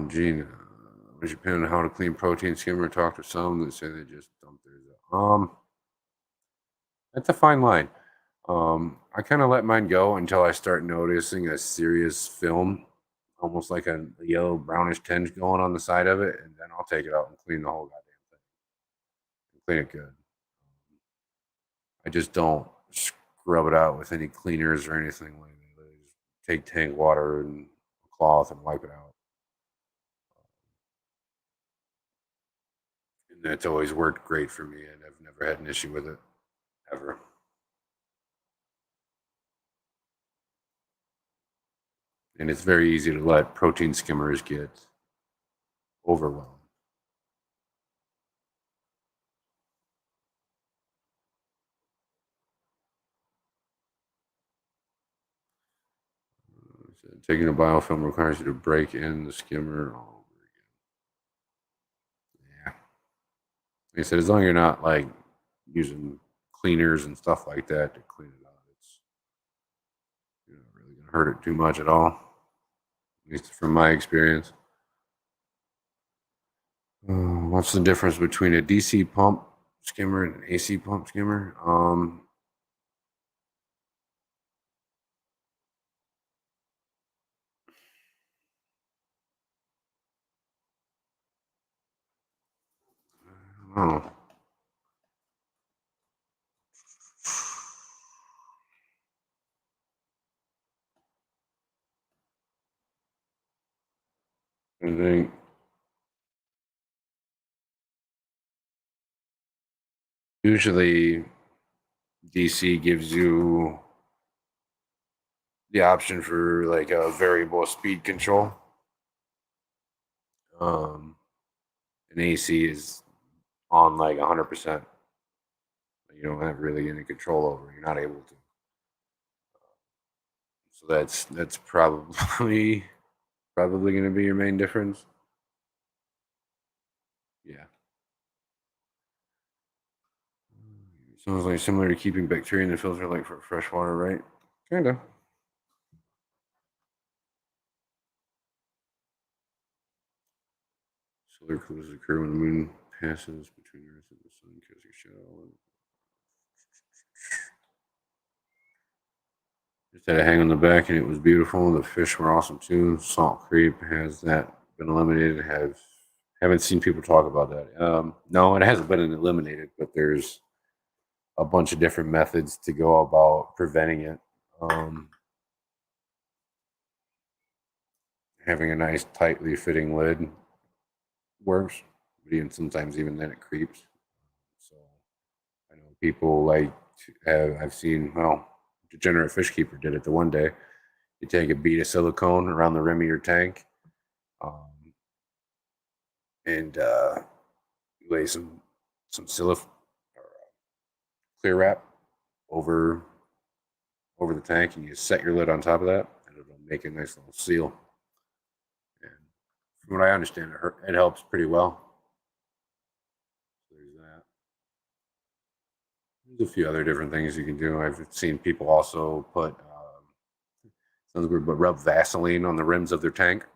Gene, was you planning on how to clean protein skimmer? Talk to some that say they just dump theirs out. That's a fine line. I kind of let mine go until I start noticing a serious film, almost like a yellow brownish tinge going on the side of it, and then I'll take it out and clean the whole goddamn thing. Clean it good. I just don't scrub it out with any cleaners or anything like that. I just take tank water and a cloth and wipe it out. And that's always worked great for me, and I've never had an issue with it ever. And it's very easy to let protein skimmers get overwhelmed. So taking a biofilm requires you to break in the skimmer all over again. Yeah. Like I said, as long as you're not like using cleaners and stuff like that to clean it out, it's not really going to hurt it too much at all. At least from my experience. What's the difference between a DC pump skimmer and an AC pump skimmer? I don't know. I think usually DC gives you the option for like a variable speed control. Um, an AC is on like 100%. You don't have really any control over. You're not able to. So that's probably going to be your main difference. Yeah. Sounds like similar to keeping bacteria in the filter, like for fresh water, right? Kinda. Solar eclipses occur when the moon passes between Earth and the sun, casting a shadow. Just had a hang on the back, and it was beautiful. The fish were awesome too. Salt creep has that been eliminated? Haven't seen people talk about that. No, it hasn't been eliminated, but there's a bunch of different methods to go about preventing it. Um, Having a nice, tightly fitting lid works, but sometimes even then it creeps. So I know people like I've seen. Well, Degenerate Fish Keeper did it the one day. You take a bead of silicone around the rim of your tank, um, and you lay some or clear wrap over the tank, and you set your lid on top of that, and it'll make a nice little seal. And from what I understand, it helps pretty well. So there's that. There's a few other different things you can do. I've seen people also put sounds weird, but rub Vaseline on the rims of their tank.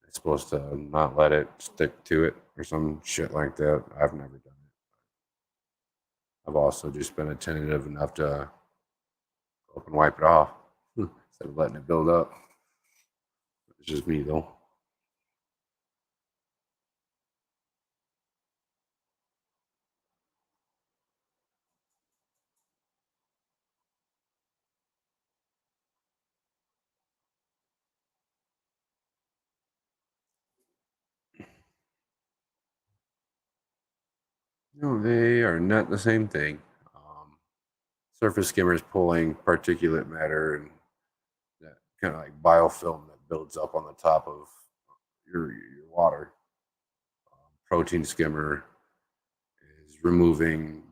It's supposed to not let it stick to it or some shit like that. I've never done it. I've also just been attentive enough to go up and wipe it off instead of letting it build up. It's just me though. No, they are not the same thing. Surface skimmers pulling particulate matter and that kind of like biofilm that builds up on the top of your water. Protein skimmer is removing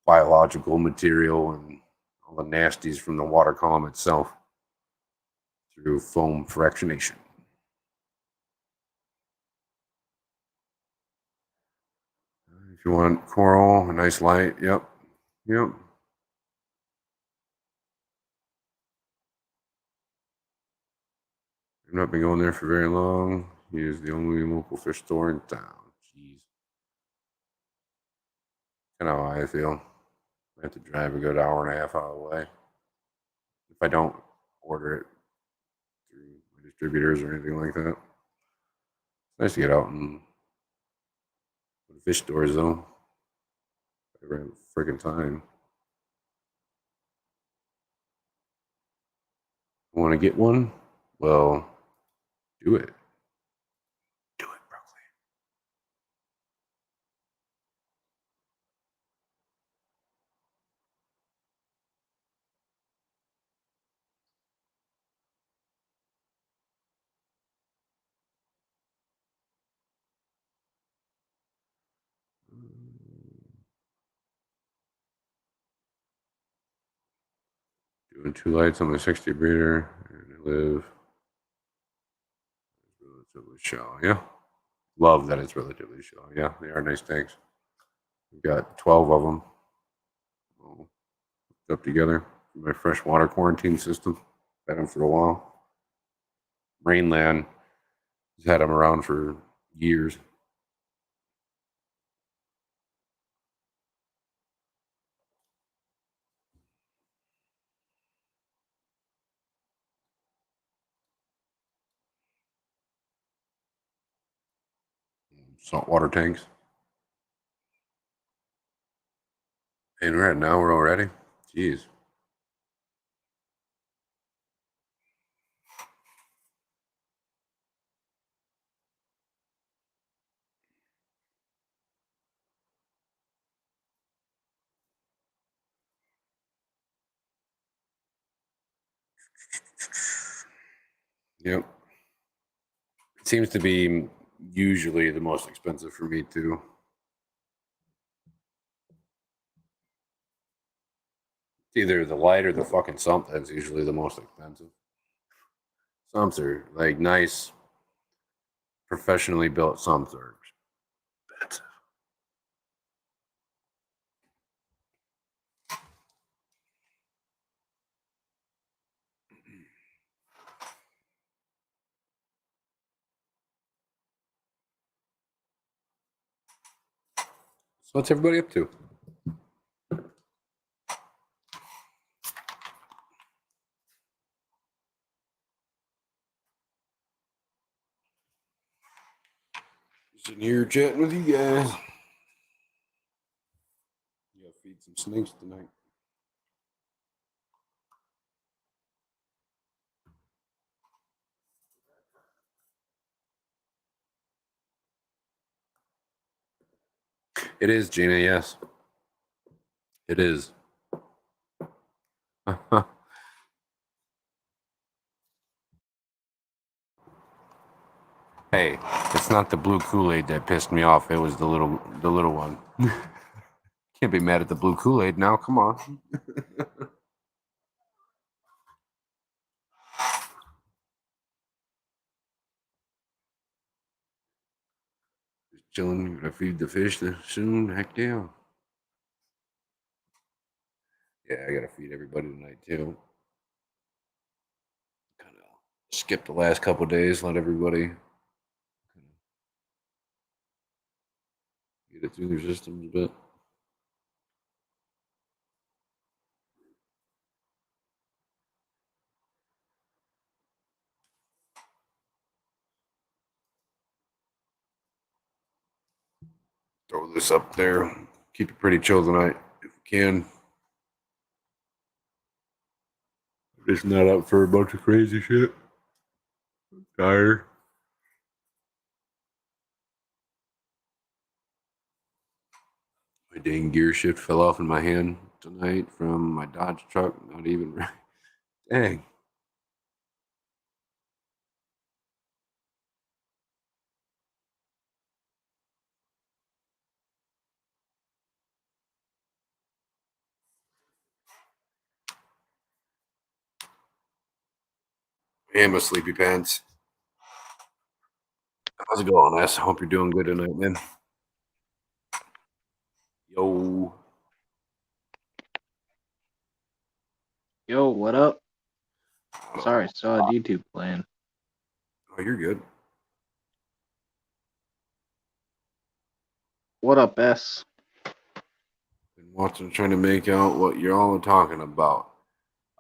biological material and all the nasties from the water column itself through foam fractionation. If you want coral, a nice light, yep, yep. I've not been going there for very long. He is the only local fish store in town. Jeez. Kind of how I feel. I have to drive a good hour and a half out of the way. If I don't order it through my distributors or anything like that. It's nice to get out and go to fish stores though. Every freaking time. Want to get one? Well, do it. Do it, Brooklyn. Doing 2 lights on my 60 breeder and I live relatively shallow. Yeah. Love that it's relatively shallow. Yeah, they are nice tanks. We've got 12 of them all up together. My freshwater quarantine system. Had them for a while. Rainland has had them around for years. Saltwater tanks. And right now we're already. Jeez. Yep. It seems to be usually the most expensive for me too. It's either the light or the fucking sump that's usually the most expensive. Sumps are like nice, professionally built sumps are expensive. So what's everybody up to? Sitting here chatting with you guys. You gotta feed some snakes tonight. It is, Gina, yes. It is. Hey, it's not the blue Kool-Aid that pissed me off. It was the little one. Can't be mad at the blue Kool-Aid now. Come on. Just chilling. Gonna feed the fish soon. Heck yeah. Yeah, I gotta feed everybody tonight too. Kind of skip the last couple days. Let everybody get it through their systems a bit. Throw this up there. Keep it pretty chill tonight if we can. Just not up for a bunch of crazy shit. Tired. My dang gear shift fell off in my hand tonight from my Dodge truck. Not even right. Dang. Hey, my sleepy pants. How's it going, S? Hope you're doing good tonight, man. Yo. Yo, what up? I don't Sorry, know. saw YouTube playing. Oh, you're good. What up, S? Been watching, trying to make out what you're all talking about.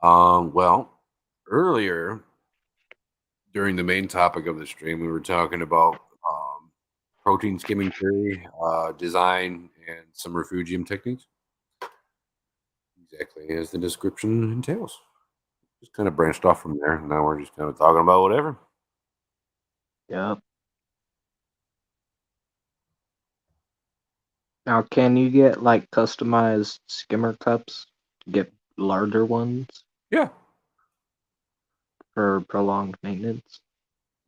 Well, earlier during the main topic of the stream, we were talking about protein skimming theory, design, and some refugium techniques. Exactly as the description entails. Just kind of branched off from there. Now we're just kind of talking about whatever. Yep. Now, can you get like customized skimmer cups? Get larger ones Yeah, for prolonged maintenance?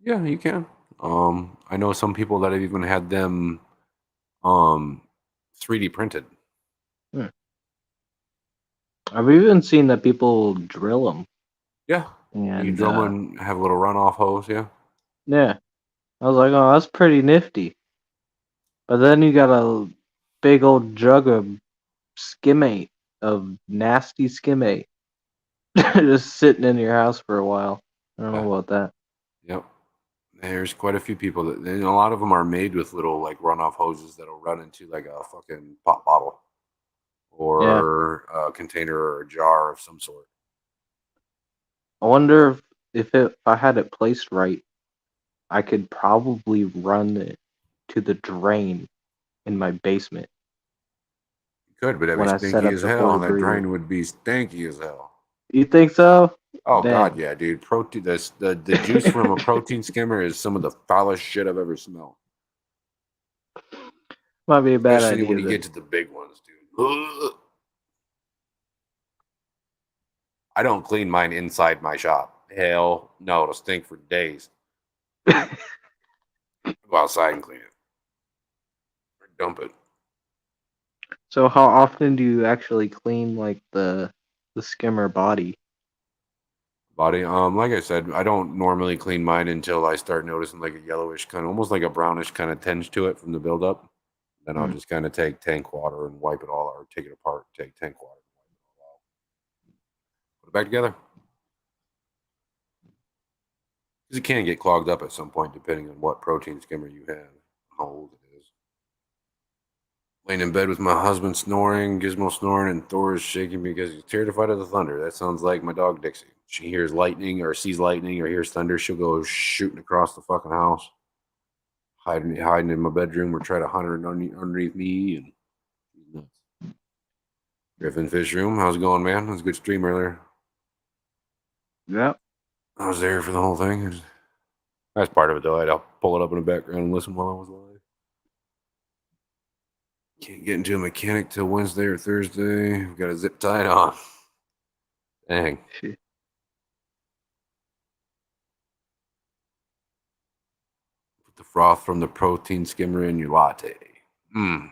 yeah, you can. I know some people that have even had them um 3D printed. Hmm. I've even seen that people drill them, Yeah, you can and drum and have a little runoff hose. Yeah, yeah, I was like, oh, that's pretty nifty. But then you got a big old jug of skimmate, of nasty skimmate, just sitting in your house for a while. I don't yeah, know about that. yep. There's quite a few people that, and a lot of them are made with little like runoff hoses that'll run into like a fucking pop bottle Yeah. or a container or a jar of some sort. I wonder if I had it placed right, I could probably run it to the drain in my basement You could, but that'd be when I set stinky up as the hell, four and that breeder. drain would be stanky as hell. You think so? Oh god, Dang, yeah, dude. Protein, the juice from a protein skimmer is some of the foulest shit I've ever smelled. might be a bad Especially when idea you get then. to the big ones, dude. Ugh. I don't clean mine inside my shop. Hell no, it'll stink for days. Go outside and clean it or dump it. So how often do you actually clean like the skimmer body? Body. Like I said, I don't normally clean mine until I start noticing like a yellowish kind of, almost like a brownish kind of tinge to it from the buildup. Then I'll Hmm. just kind of take tank water and wipe it all, or take it apart, take tank water, and wipe it all out, put it back together. Because it can get clogged up at some point, depending on what protein skimmer you have, how old it is. Laying in bed with my husband snoring, Gizmo snoring, and Thor is shaking because he's terrified of the thunder. That sounds like my dog Dixie. She hears lightning or sees lightning or hears thunder, she'll go shooting across the fucking house, hiding in my bedroom or try to hunt her underneath me. And she's nuts. Griffin Fish Room, how's it going, man? It was a good stream earlier. Yep. I was there for the whole thing. That's part of it, though. I'll pull it up in the background and listen while I was live. Can't get into a mechanic till Wednesday or Thursday. We've got a zip tied on. Dang. Shit. Put the froth from the protein skimmer in your latte. Mmm.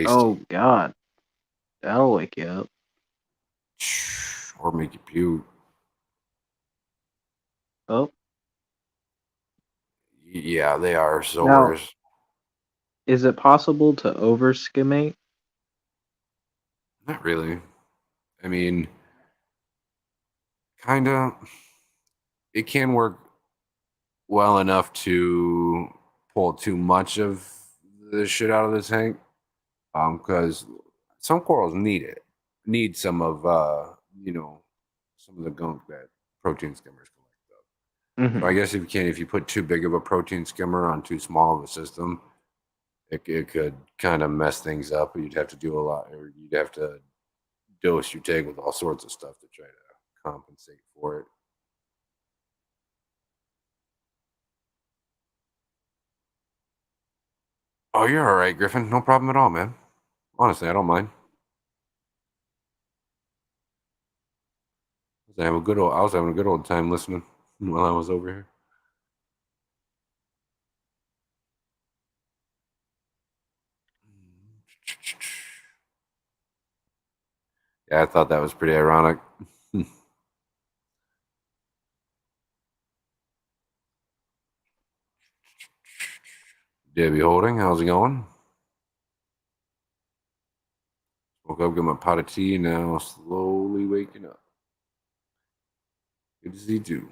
Oh Tasty. God, that'll wake you up. Or make you puke. Oh, Yeah, they are now sores. is it possible to over skimmate? Not really. I mean, kind of. It can work well enough to pull too much of the shit out of the tank. Because some corals need it, need some of you know, some of the gunk that protein skimmers collect up. So I Hmm. guess if you put too big of a protein skimmer on too small of a system, it could kind of mess things up. You'd have to do a lot, or you'd have to dose your tank with all sorts of stuff to try to compensate for it. Oh, you're all right, Griffin. No problem at all, man. Honestly, I don't mind. I was having a good old time listening while I was over here. Yeah, I thought that was pretty ironic. Debbie Holding, how's it going? Woke up, got my pot of tea, now slowly waking up. Good to see you too.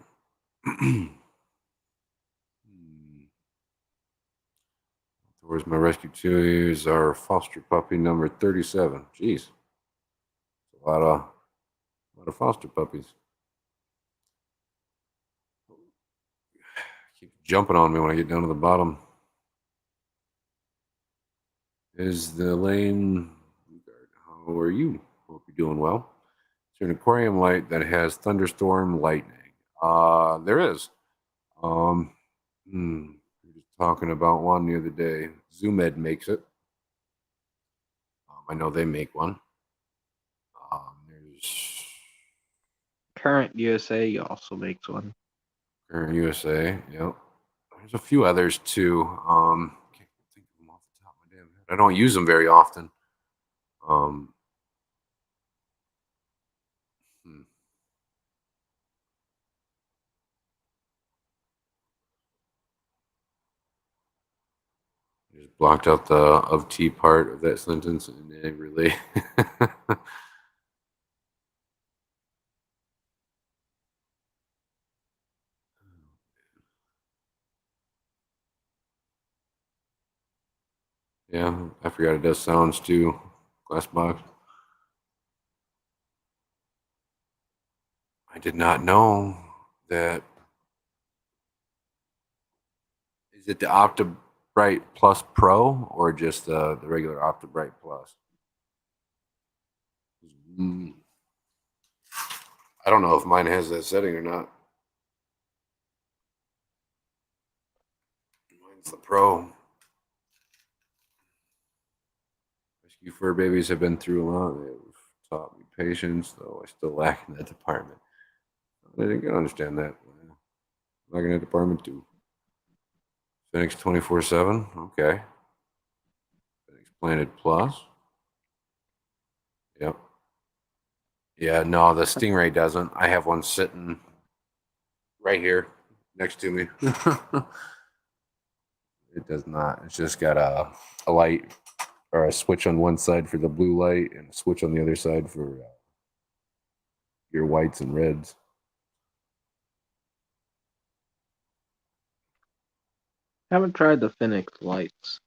Where's my rescue two? Here's our foster puppy number 37. Jeez. A lot of foster puppies. Keep jumping on me when I get down to the bottom. Is the lane? How are you? Hope you're doing well. It's an aquarium light that has thunderstorm lightning. There is. Um, we were just talking about one the other day. ZoomEd makes it. I know they make one. There's Current USA also makes one. Current USA. Yep. There's a few others too. Can't think of them off the top of my damn head. I don't use them very often. Um, hmm. I just blocked out the of T part of that sentence and it really. Yeah, I forgot it does sounds too. Glass box. I did not know that. Is it the OptiBright Plus Pro or just the regular OptiBright Plus? Mm, I don't know if mine has that setting or not. Mine's the Pro. Rescue fur babies have been through a lot. They've taught me patience, though I still lack in that department. I think I understand that. Lack in that department too. Phoenix 24/7. Okay. Phoenix Planet Plus. Yep. Yeah, no, the Stingray doesn't. I have one sitting right here next to me. It does not. It's just got a light or a switch on one side for the blue light and a switch on the other side for your whites and reds. Haven't tried the Phoenix lights.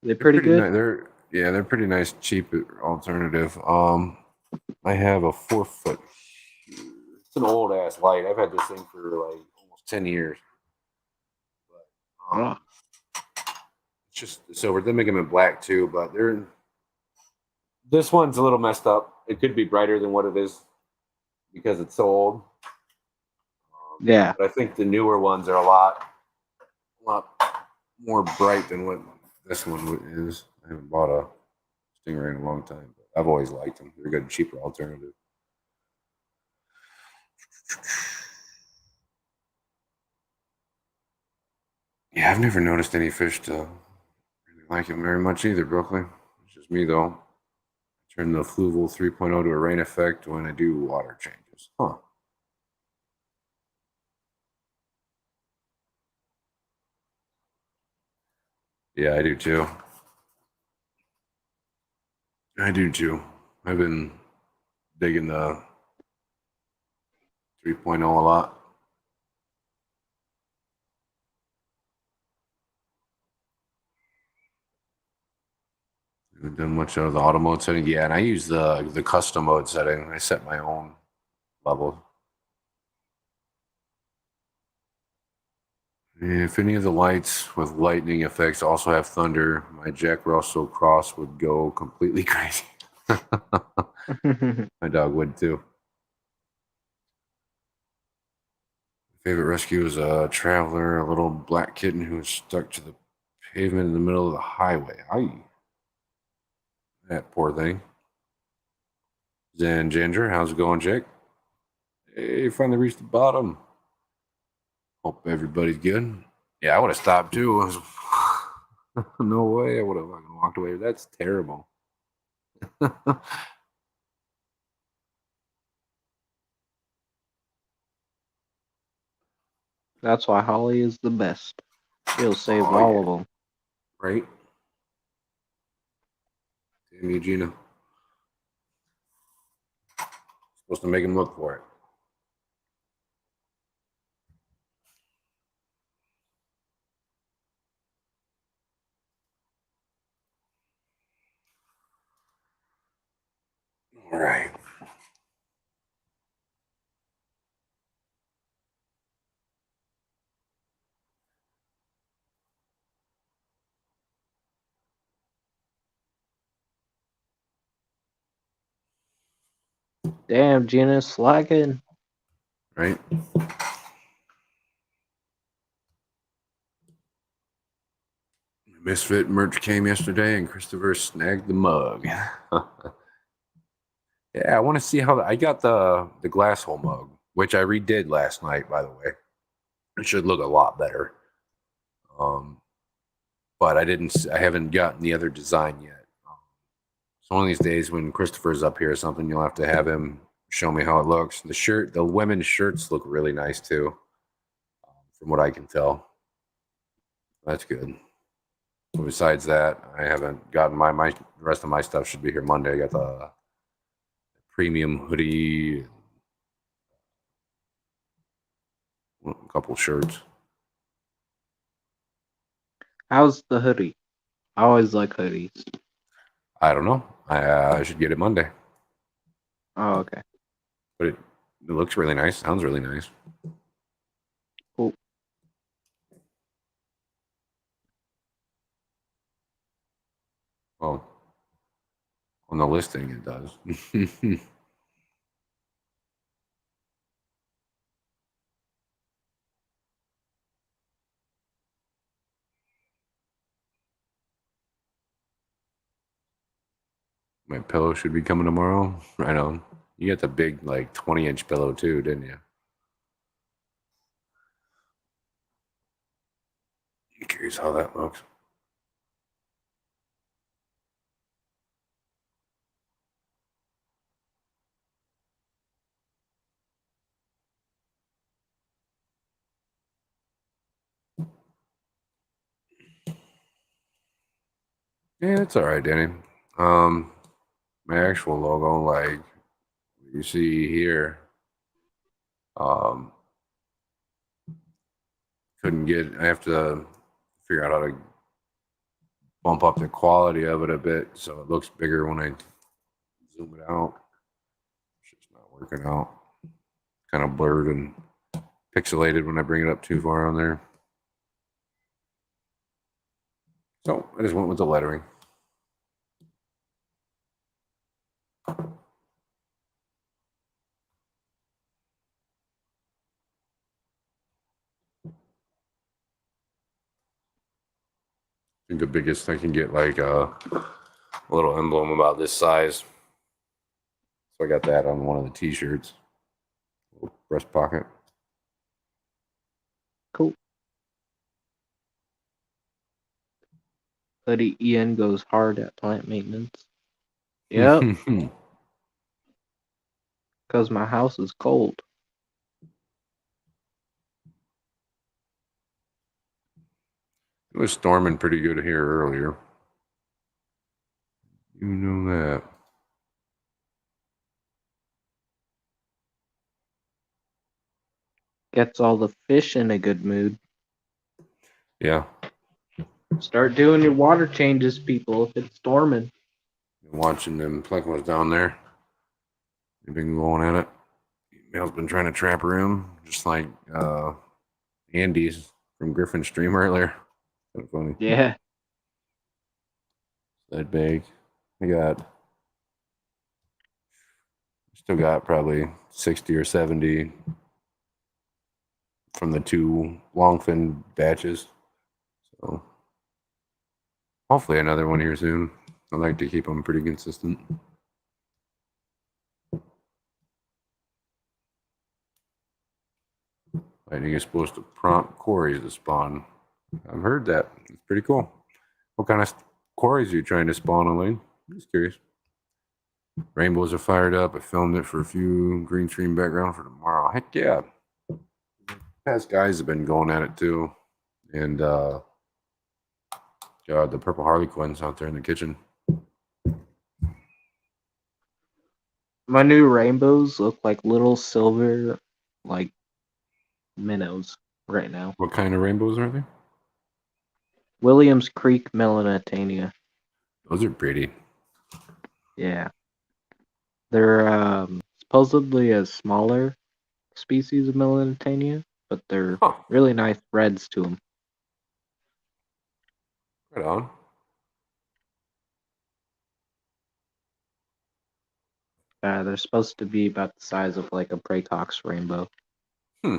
They They're pretty pretty good? nice. They're pretty nice, cheap alternative. I have a 4 foot. It's an old ass light. I've had this thing for like almost 10 years. But, Oh, it's just silver. They make them in black too, but they're this one's a little messed up. It could be brighter than what it is because it's so old. yeah. But I think the newer ones are a lot more bright than what this one is. I haven't bought a Stingray in a long time, but I've always liked them. They're a good, cheaper alternative. Yeah, I've never noticed any fish to really like it very much either, Brooklyn. It's just me though. I turn the Fluval 3.0 to a rain effect when I do water changes. Huh. Yeah, I do too. I do too. I've been digging the 3.0 a lot. I haven't done much out of the auto mode setting. Yeah, and I use the custom mode setting. I set my own level. If any of the lights with lightning effects also have thunder, my Jack Russell Cross would go completely crazy. My dog would too. Favorite rescue is a traveler, a little black kitten who was stuck to the pavement in the middle of the highway. That poor thing. Zen Ginger, how's it going, Jake? Hey, finally reached the bottom. Hope everybody's good. Yeah, I would have stopped too. No way. I would have fucking walked away. That's terrible. That's why Holly is the best. She'll save Oh all yeah, of them. right. Damn you, Gina. Supposed to make him look for it. All right. Damn, Gina's slacking. Right. Misfit merch came yesterday, and Christopher snagged the mug. Yeah, I want to see how I got the glass hole mug, which I redid last night. By the way, it should look a lot better. Um, but I didn't. I haven't gotten the other design yet. So one of these days when Christopher's up here or something, you'll have to have him show me how it looks. The women's shirts look really nice too, from what I can tell. That's good. But besides that, I haven't gotten my the rest of my stuff should be here Monday. I got the premium hoodie, a couple shirts. How's the hoodie? I always like hoodies. I don't know. I should get it Monday, Oh, okay. but it looks really nice. Sounds really nice. Cool. Well, on the listing it does. My pillow should be coming tomorrow. Right on. You got the big like 20-inch pillow too, didn't you? I'm curious how that looks. Yeah, it's all right, Danny. Um, my actual logo, like you see here, um, couldn't get. I have to figure out how to bump up the quality of it a bit so it looks bigger when I zoom it out. It's just not working out. Kind of blurred and pixelated when I bring it up too far on there. So I just went with the lettering. I think the biggest I can get like a little emblem about this size. So I got that on one of the t-shirts. Little breast pocket. Cool. Hoodie Ian goes hard at plant maintenance. Yep, It because my house is cold. was storming pretty good here earlier. You know that. Gets all the fish in a good mood. Yeah. Start doing your water changes, people, if it's storming. Been watching them Plinkwas down there. They've been going at it. Male's been trying to trap her in, just like Andy's from Griffin Stream earlier. Kind of funny. Yeah. That big. I got still got probably 60 or 70 from the two longfin batches. So hopefully another one here soon. I like to keep them pretty consistent. Lightning is supposed to prompt quarries to spawn. I've heard that. It's pretty cool. What kind of quarries are you trying to spawn, Elaine? I'm just curious. Rainbows are fired up. I filmed it for a few green screen background for tomorrow. Heck yeah. Past guys have been going at it too. And God, the purple Harlequins out there in the kitchen. My new rainbows look like little silver, like minnows right now. What kind of rainbows are they? Williams Creek Melanitania. Those are pretty. Yeah. They're supposedly a smaller species of Melanitania, but they're Huh. really nice reds to them. Right on. They're supposed to be about the size of like a Praecox rainbow. Hmm.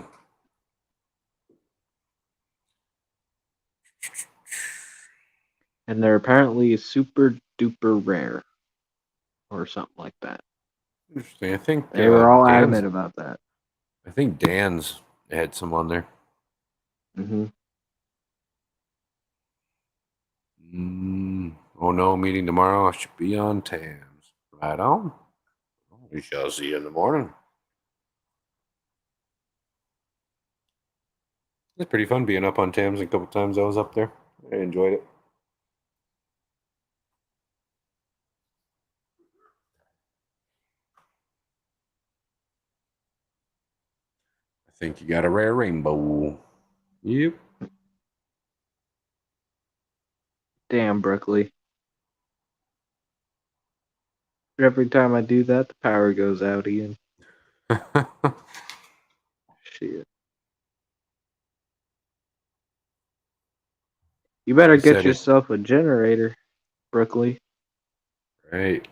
And they're apparently super duper rare. Or something like that. Interesting. I think They were all Dan's. adamant about that. I think Dan's had some on there. Mm-hmm. Oh no, meeting tomorrow. I should be on Tams. Right on. We shall see you in the morning. It's pretty fun being up on Tams a couple times I was up there. I enjoyed it. I think you got a rare rainbow. Yep. Damn, Brooklyn. Every time I do that, the power goes out again. Shit. You better You get said it. yourself a generator, Brooklyn. Right.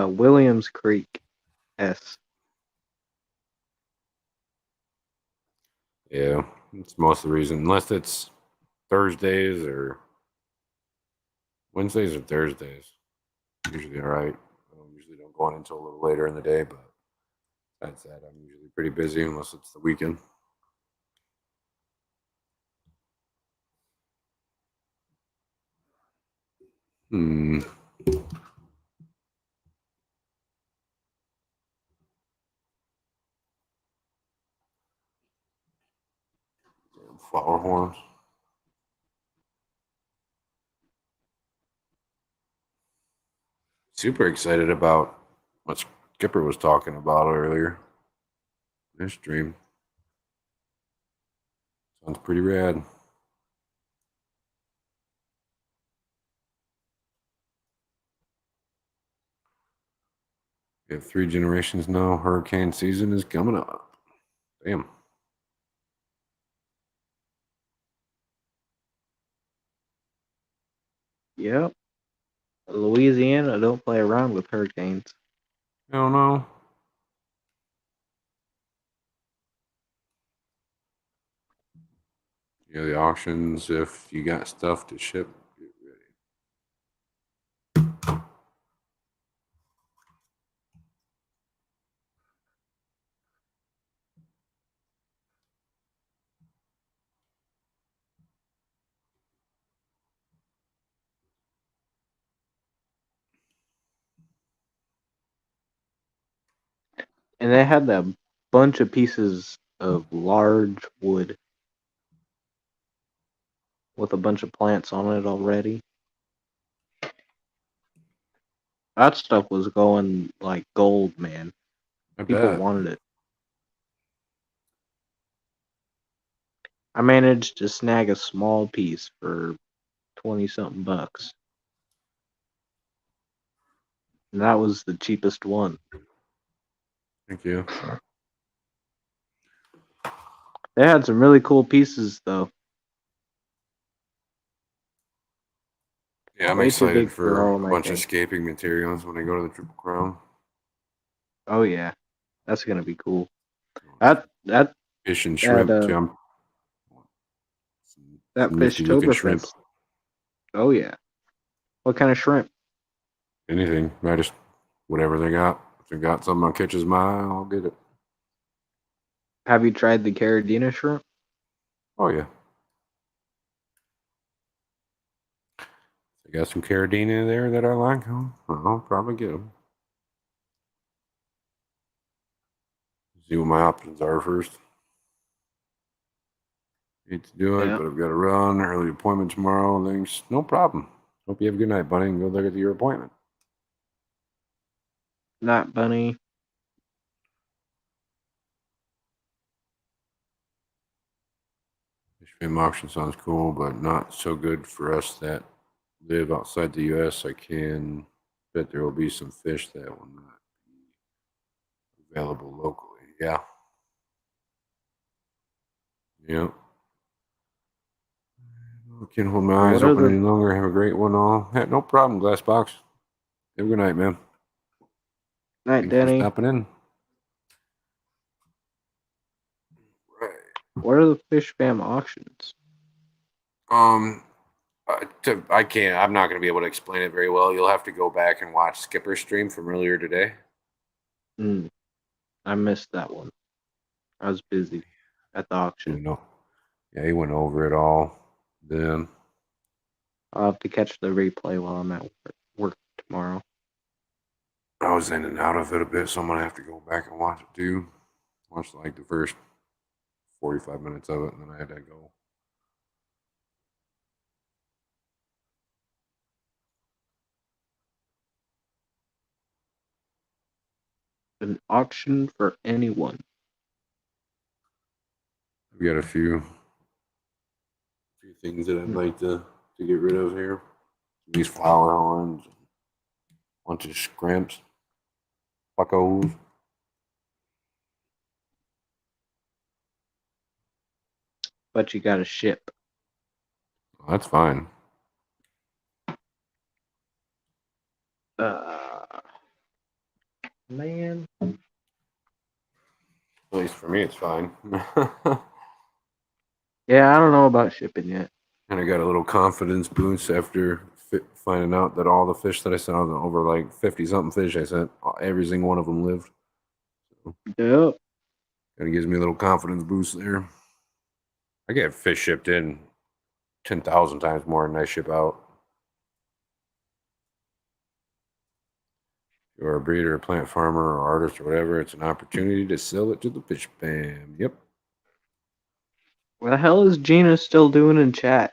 Williams Creek S. Yeah. It's most of the reason. Unless it's Thursdays or Wednesdays or Thursdays. Usually all right. I usually don't go on until a little later in the day, but besides that, I'm usually pretty busy unless it's the weekend. Hmm. Flower horns. Super excited about what Skipper was talking about earlier. This stream sounds pretty rad. We have 3 generations now. Hurricane season is coming up. Damn. Yep. Louisiana don't play around with hurricanes. I don't know. Yeah, the auctions. If you got stuff to ship, get ready. And they had a bunch of pieces of large wood with a bunch of plants on it already. That stuff was going like gold, man. I People bet. wanted it. I managed to snag a small piece for 20 something bucks. And that was the cheapest one. Thank you. They had some really cool pieces though. Yeah, I'm Way too excited big for for all a my bunch of things. escaping materials when I go to the Triple Crown. Oh yeah, that's gonna be cool. That Fish and that shrimp, jump. that Some nifty looking shrimp. Fishtoberfest. Oh yeah. What kind of shrimp? Anything. I just, whatever they got. If they got something that catches my eye, I'll get it. Have you tried the Carradina shrimp? Oh, yeah. They got some carradine in there that I like. I'll probably get them. See what my options are first. Hate to do it, Yeah. but I've got to run. Early appointment tomorrow. Thanks. No problem. Hope you have a good night, buddy, and go look at your appointment. Not bunny. Fish film auction sounds cool, but not so good for us that live outside the U.S. I can bet there will be some fish that will not be available locally. Yeah. Yep. I can't hold my eyes What are open the any longer. Have a great one all. Hey, no problem, Glass Box. Have a good night, man. Night Thanks for Denny? stopping in. Right. What are the fish fam auctions? Um, I can't. I'm not going to be able to explain it very well. You'll have to go back and watch Skipper's stream from earlier today. Hmm. I missed that one. I was busy at the auction. You know, yeah, he went over it all. Then I'll have to catch the replay while I'm at work tomorrow. I was in and out of it a bit, so I'm gonna have to go back and watch it too. Watch like the first 45 minutes of it, and then I had to go. An auction for anyone. I've got a few things that I'd Hmm. like to get rid of here. These flower horns, a bunch of scrimps, puckos. But you got to ship. That's fine. Uh, man. At least for me, it's fine. Yeah, I don't know about shipping yet. And I got a little confidence boost after finding out that all the fish that I sent, over like 50 something fish I sent, every single one of them lived. So Yep. kind of gives me a little confidence boost there. I get fish shipped in 10,000 times more than I ship out. If you're a breeder, a plant farmer, or artist, or whatever, it's an opportunity to sell it to the fish fam. Yep. What the hell is Gina still doing in chat?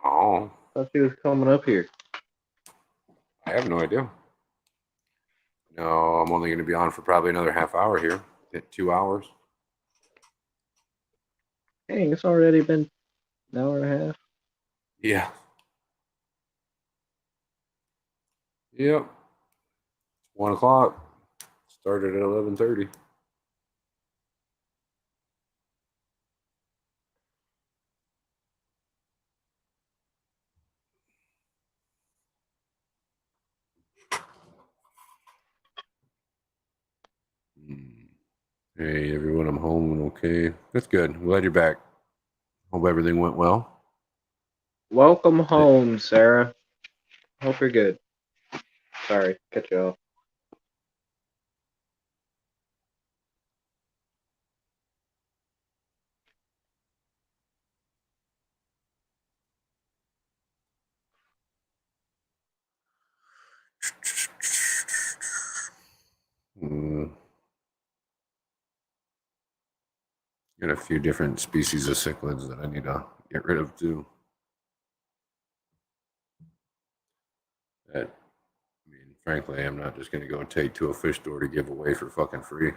Oh, Thought she was coming up here. I have no idea. No, I'm only going to be on for probably another half hour here. Hit 2 hours. Dang, it's already been an hour and a half. Yeah. Yep. 1 o'clock. Started at 11:30. Hmm. Hey everyone, I'm home and okay. That's good. I'm glad you're back. Hope everything went well. Welcome Eh, home, Sarah. Hope you're good. Sorry, cut you off. Mm, got a few different species of cichlids that I need to get rid of too. That, I mean, frankly, I'm not just going to go take to a fish store to give away for fucking free.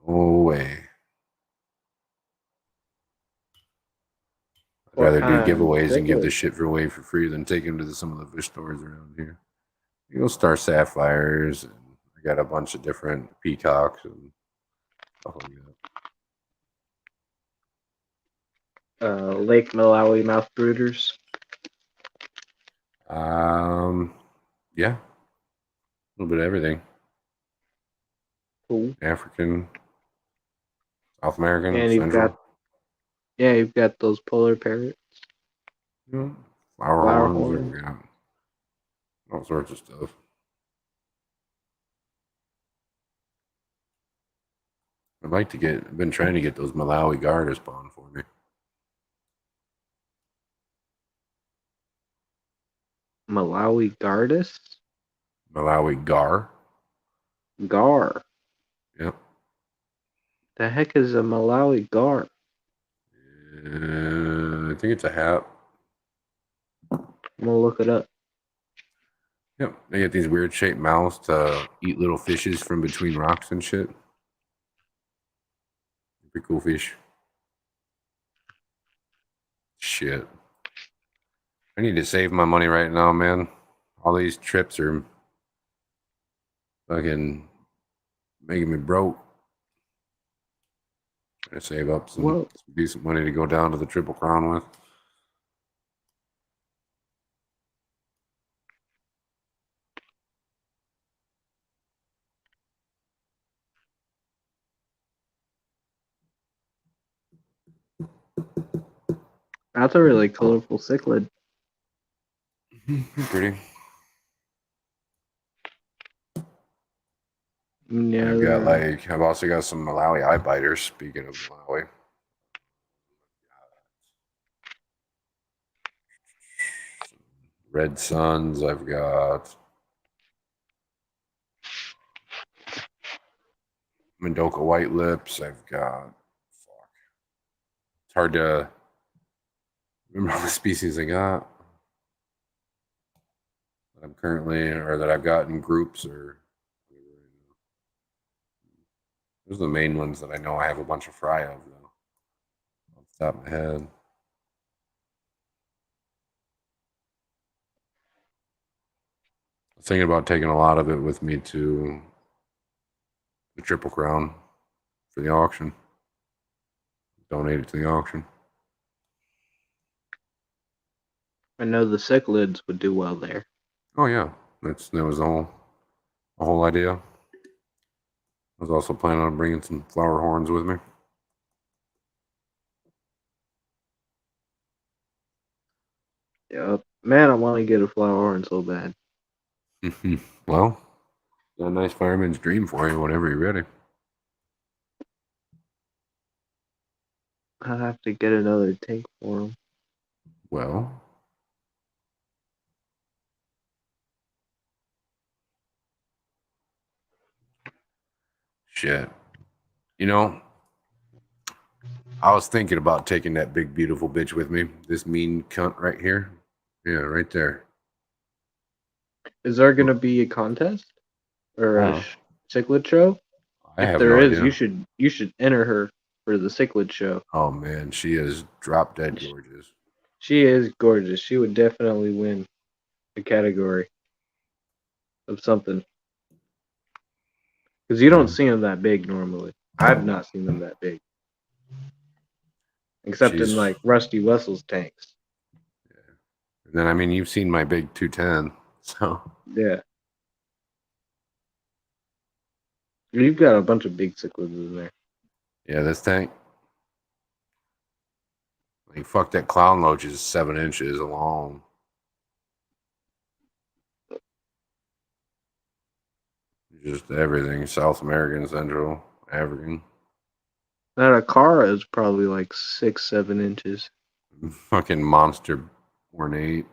No way. I'd What rather do kind of giveaways and give this cichlid? shit for away for free than take them to some of the fish stores around here. You know, star sapphires, and I got a bunch of different peacocks and stuff like Lake Malawi mouth brooders. that. Yeah, little bit of everything. Cool. African, South American, And Central. you've got those polar parrots, Yeah. Flower flower horns. horns. We've got all sorts of stuff. I've been trying to get those Malawi garters spawned for me. Malawi Gardus? Malawi gar. Gar. Yep. The heck is a Malawi Gar? I think it's a hat. I'm gonna look it up. Yep. They get these weird shaped mouths to eat little fishes from between rocks and shit. Pretty cool fish. Shit. I need to save my money right now, man. All these trips are fucking making me broke. Trying to save up some Whoa. decent money to go down to the Triple Crown with. That's a really colorful cichlid. Pretty. Yeah, they're I've also got some Malawi eye biters. Speaking of Malawi, red suns. I've got Mendoka white lips. I've got. Fuck. It's hard to remember all the species I got. That I'm currently, or that I've got in groups, or those are the main ones that I know I have a bunch of fry of, though, off the top of my head. I was thinking about taking a lot of it with me to the Triple Crown for the auction. Donate it to the auction. I know the cichlids would do well there. Oh yeah, that was the whole idea. I was also planning on bringing some flower horns with me. Yep. Man, I want to get a flower horn so bad. Well, got a nice fireman's dream for you whenever you're ready. I have to get another tank for them. Well, shit. You know, I was thinking about taking that big beautiful bitch with me. This mean cunt right here. Yeah, right there. Is there going to be a contest or a Oh, cichlid show? I If have there no is, idea. you should enter her for the cichlid show. Oh man, she is drop dead gorgeous. She is gorgeous. She would definitely win a category of something because you don't Yeah, see them that big normally. I've not seen them that big, except in she's. like Rusty Wessel's tanks. And then I mean, you've seen my big 210, so Yeah, you've got a bunch of big cichlids in there. yeah, this tank. Like fuck, that clown loach is 7 inches long. Just everything. South American, Central, African. That Akara is probably like 6, 7 inches. Fucking monster ornate.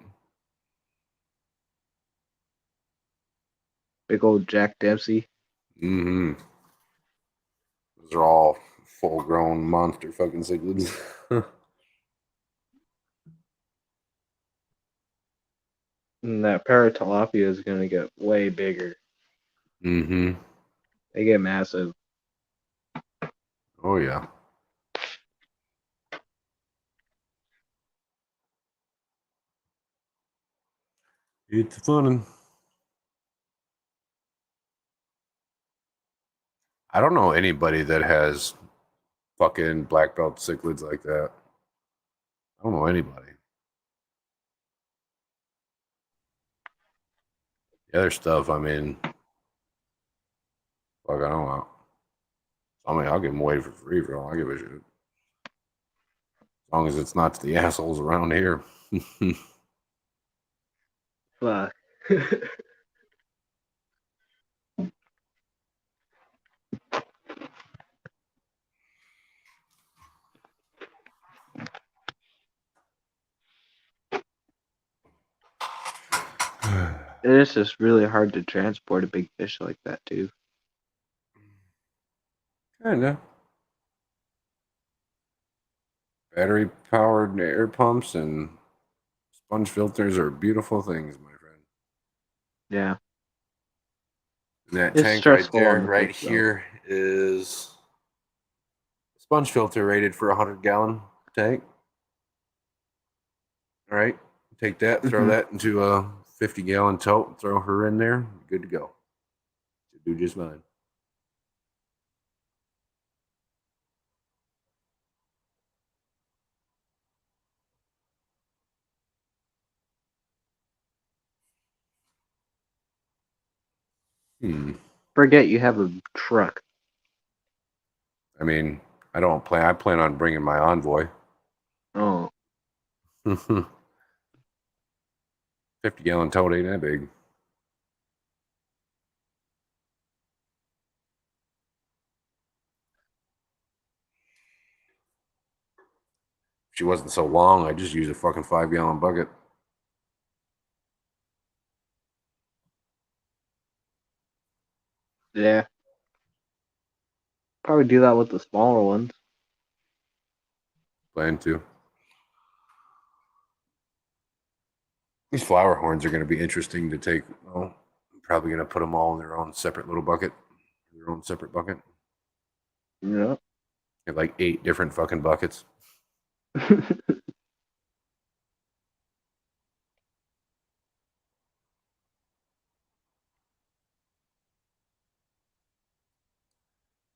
Big old Jack Dempsey. Mm-hmm. Those are all full grown monster fucking cichlids. And that Paratilapia is gonna get way bigger. Mm-hmm. They get massive. Oh yeah. It's fun. I don't know anybody that has fucking black belt cichlids like that. I don't know anybody. The other stuff, I mean, Fuck, I don't know. I mean, I'll give them away for free for all I give a shit. As long as it's not to the assholes around here. Fuck. It's just really hard to transport a big fish like that, too. Kinda. Battery powered air pumps and sponge filters are beautiful things, my friend. Yeah. And that It's tank right stressful there, on the right fish, though. here, is a sponge filter rated for a 100-gallon tank. All right. Take that, throw Hmm. that into a 50-gallon tote, throw her in there, good to go. Should do just fine. Forget you have a truck. I mean, I plan on bringing my envoy. Oh, 50-gallon tote ain't that big. If she wasn't so long, I'd just use a fucking 5-gallon bucket. yeah. Probably do that with the smaller ones. Plan to. These flower horns are going to be interesting to take. Well, I'm probably going to put them all in their own separate little bucket. Their own separate bucket. Yeah. Have like 8 different fucking buckets.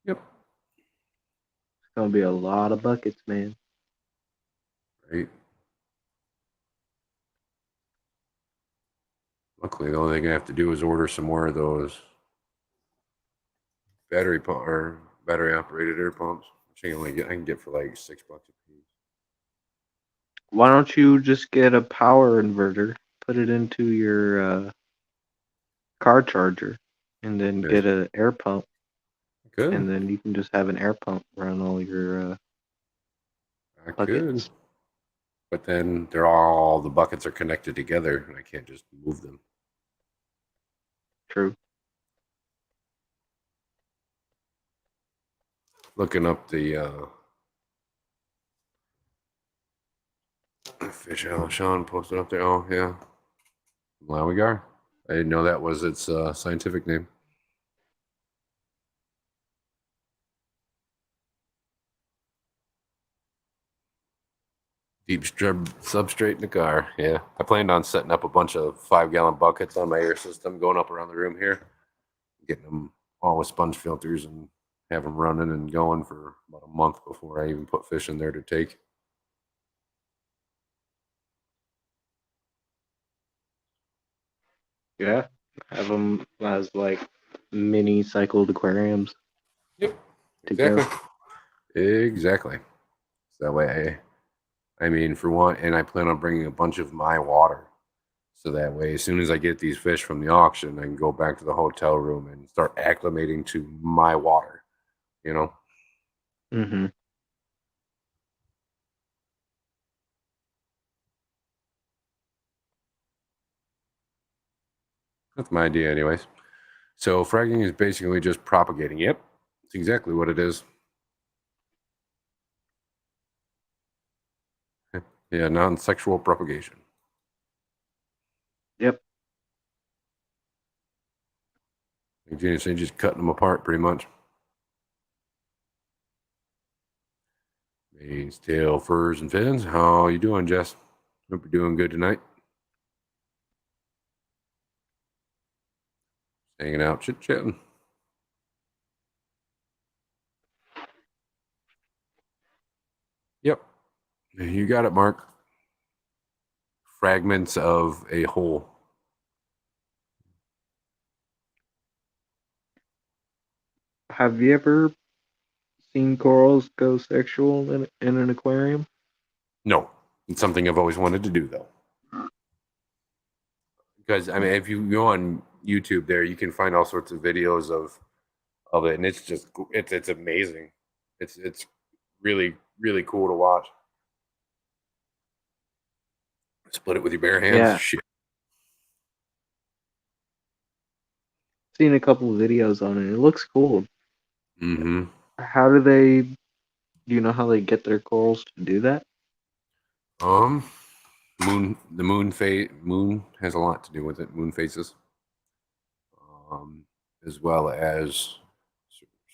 Yep. Gonna be a lot of buckets, man. Right. Luckily, the only thing I have to do is order some more of those battery operated air pumps, which I can get for like $6 a piece. Why don't you just get a power inverter, put it into your car charger, and then Yes, get an air pump, I could. and then you can just have an air pump run all your I could. buckets. But then all the buckets are connected together, and I can't just move them. True. Looking up the fish out. Sean posted up there. Oh yeah, Malawigar. I didn't know that was its scientific name. Deep substrate in the car. Yeah, I planned on setting up a bunch of 5-gallon buckets on my air system, going up around the room here, getting them all with sponge filters, and have them running and going for about a month before I even put fish in there to take. Yeah. Have them as like mini cycled aquariums Yep, to go. exactly, exactly. So that way, I mean, for one, and I plan on bringing a bunch of my water. So that way, as soon as I get these fish from the auction, I can go back to the hotel room and start acclimating to my water. You know, Hmm. that's my idea, anyways. So fragging is basically just propagating. Yep, it's exactly what it is. Yeah, non-sexual propagation. Yep. Like Gina said, just cutting them apart, pretty much. Manes, tail, furs, and fins. How you doing, Jess? Hope you're doing good tonight. Hanging out, chit-chatting. Yep, you got it, Mark. Fragments of a whole. Have you ever seen corals go sexual in an aquarium? No, it's something I've always wanted to do though. Because I mean, if you go on YouTube, there you can find all sorts of videos of it, and it's just it's amazing. It's really cool to watch. Split it with your bare hands. Yeah, Shit. seen a couple of videos on it. It looks cool. Mm-hmm. How do they? Do you know how they get their corals to do that? Um, the moon has a lot to do with it. Moon phases, um, as well as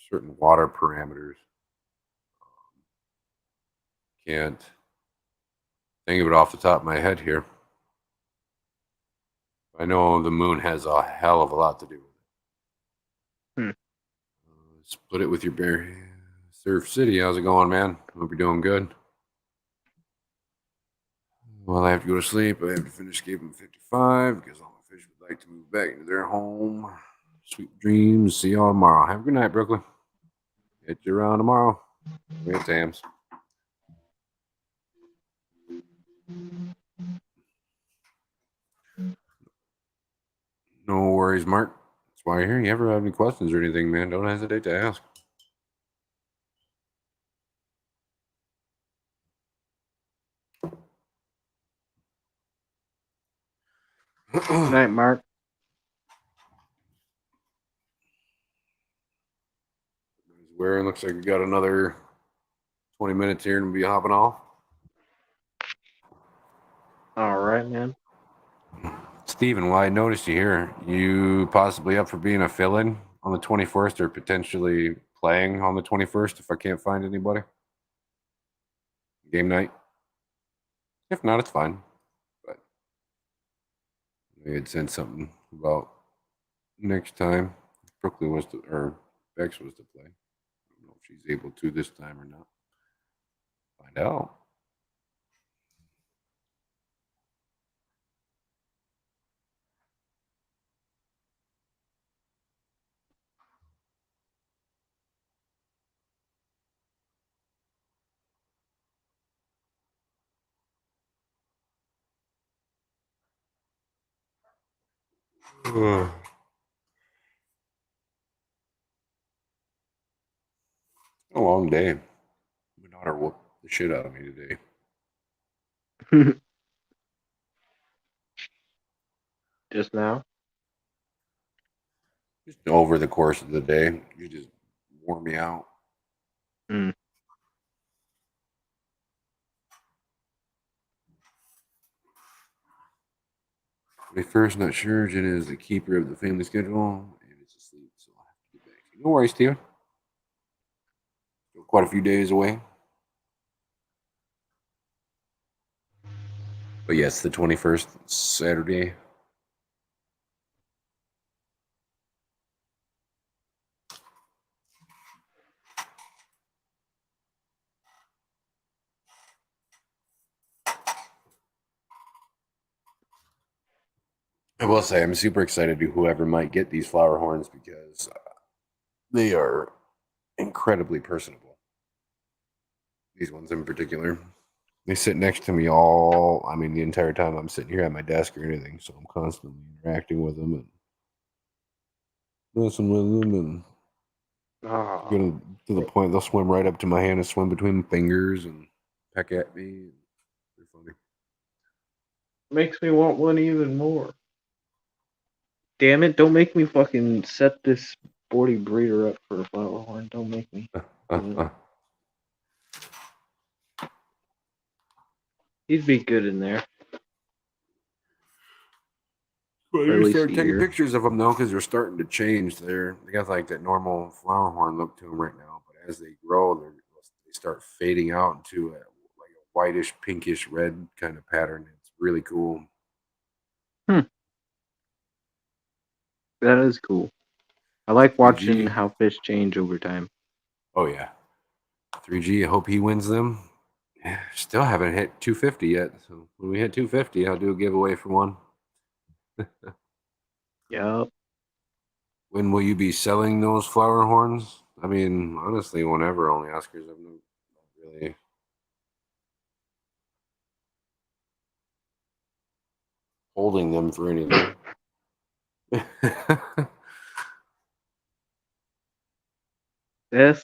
certain water parameters. Can't think of it off the top of my head here. I know the moon has a hell of a lot to do with it. Hmm. Split it with your bare hands. Surf City, how's it going, man? Hope you're doing good. Well, I have to go to sleep. I have to finish escaping 55 because all my fish would like to move back into their home. Sweet dreams. See y'all tomorrow. Have a good night, Brooklyn. Hit you around tomorrow. Great Tams. No worries, Mark. That's why you're here. You ever have any questions or anything, man, don't hesitate to ask. Good night, Mark. Wearing looks like we got another 20 minutes here and we'll be hopping off. All right, man. Steven, well, I noticed you here. You possibly up for being a fill-in on the 21st or potentially playing on the 21st if I can't find anybody? Game night? If not, it's fine. But we had sent something about next time. Brooklyn was to, or Bex was to play. I don't know if she's able to this time or not. Find out. A long day. My daughter whooped the shit out of me today. Just now. Just over the course of the day, you just wore me out. Mm. My first, not sure. Jenna is the keeper of the family schedule and it's asleep, so I'll have to get back to you. No worries, Steven. Still quite a few days away. But yes, the 21st, Saturday. I will say I'm super excited to whoever might get these flower horns because they are incredibly personable. These ones in particular. They sit next to me the entire time I'm sitting here at my desk or anything. So I'm constantly interacting with them and messing with them and Oh, getting to the point they'll swim right up to my hand and swim between my fingers and peck at me. They're funny. makes me want one even more. Damn it! Don't make me fucking set this sporty breeder up for a flower horn. Don't make me. He'd be good in there Well, for at you least start a taking year. pictures of them though, because they're starting to change. They got like that normal flower horn look to them right now, but as they grow, they start fading out into like a whitish, pinkish red kind of pattern. It's really cool. Hmm, that is cool. I like watching 3G. how fish change over time. Oh yeah, 3G. I hope he wins them. Still haven't hit 250 yet. So when we hit 250, I'll do a giveaway for one. Yup. When will you be selling those flower horns? I mean, honestly, whenever only Oscars, I'm not really holding them for anything. Yes,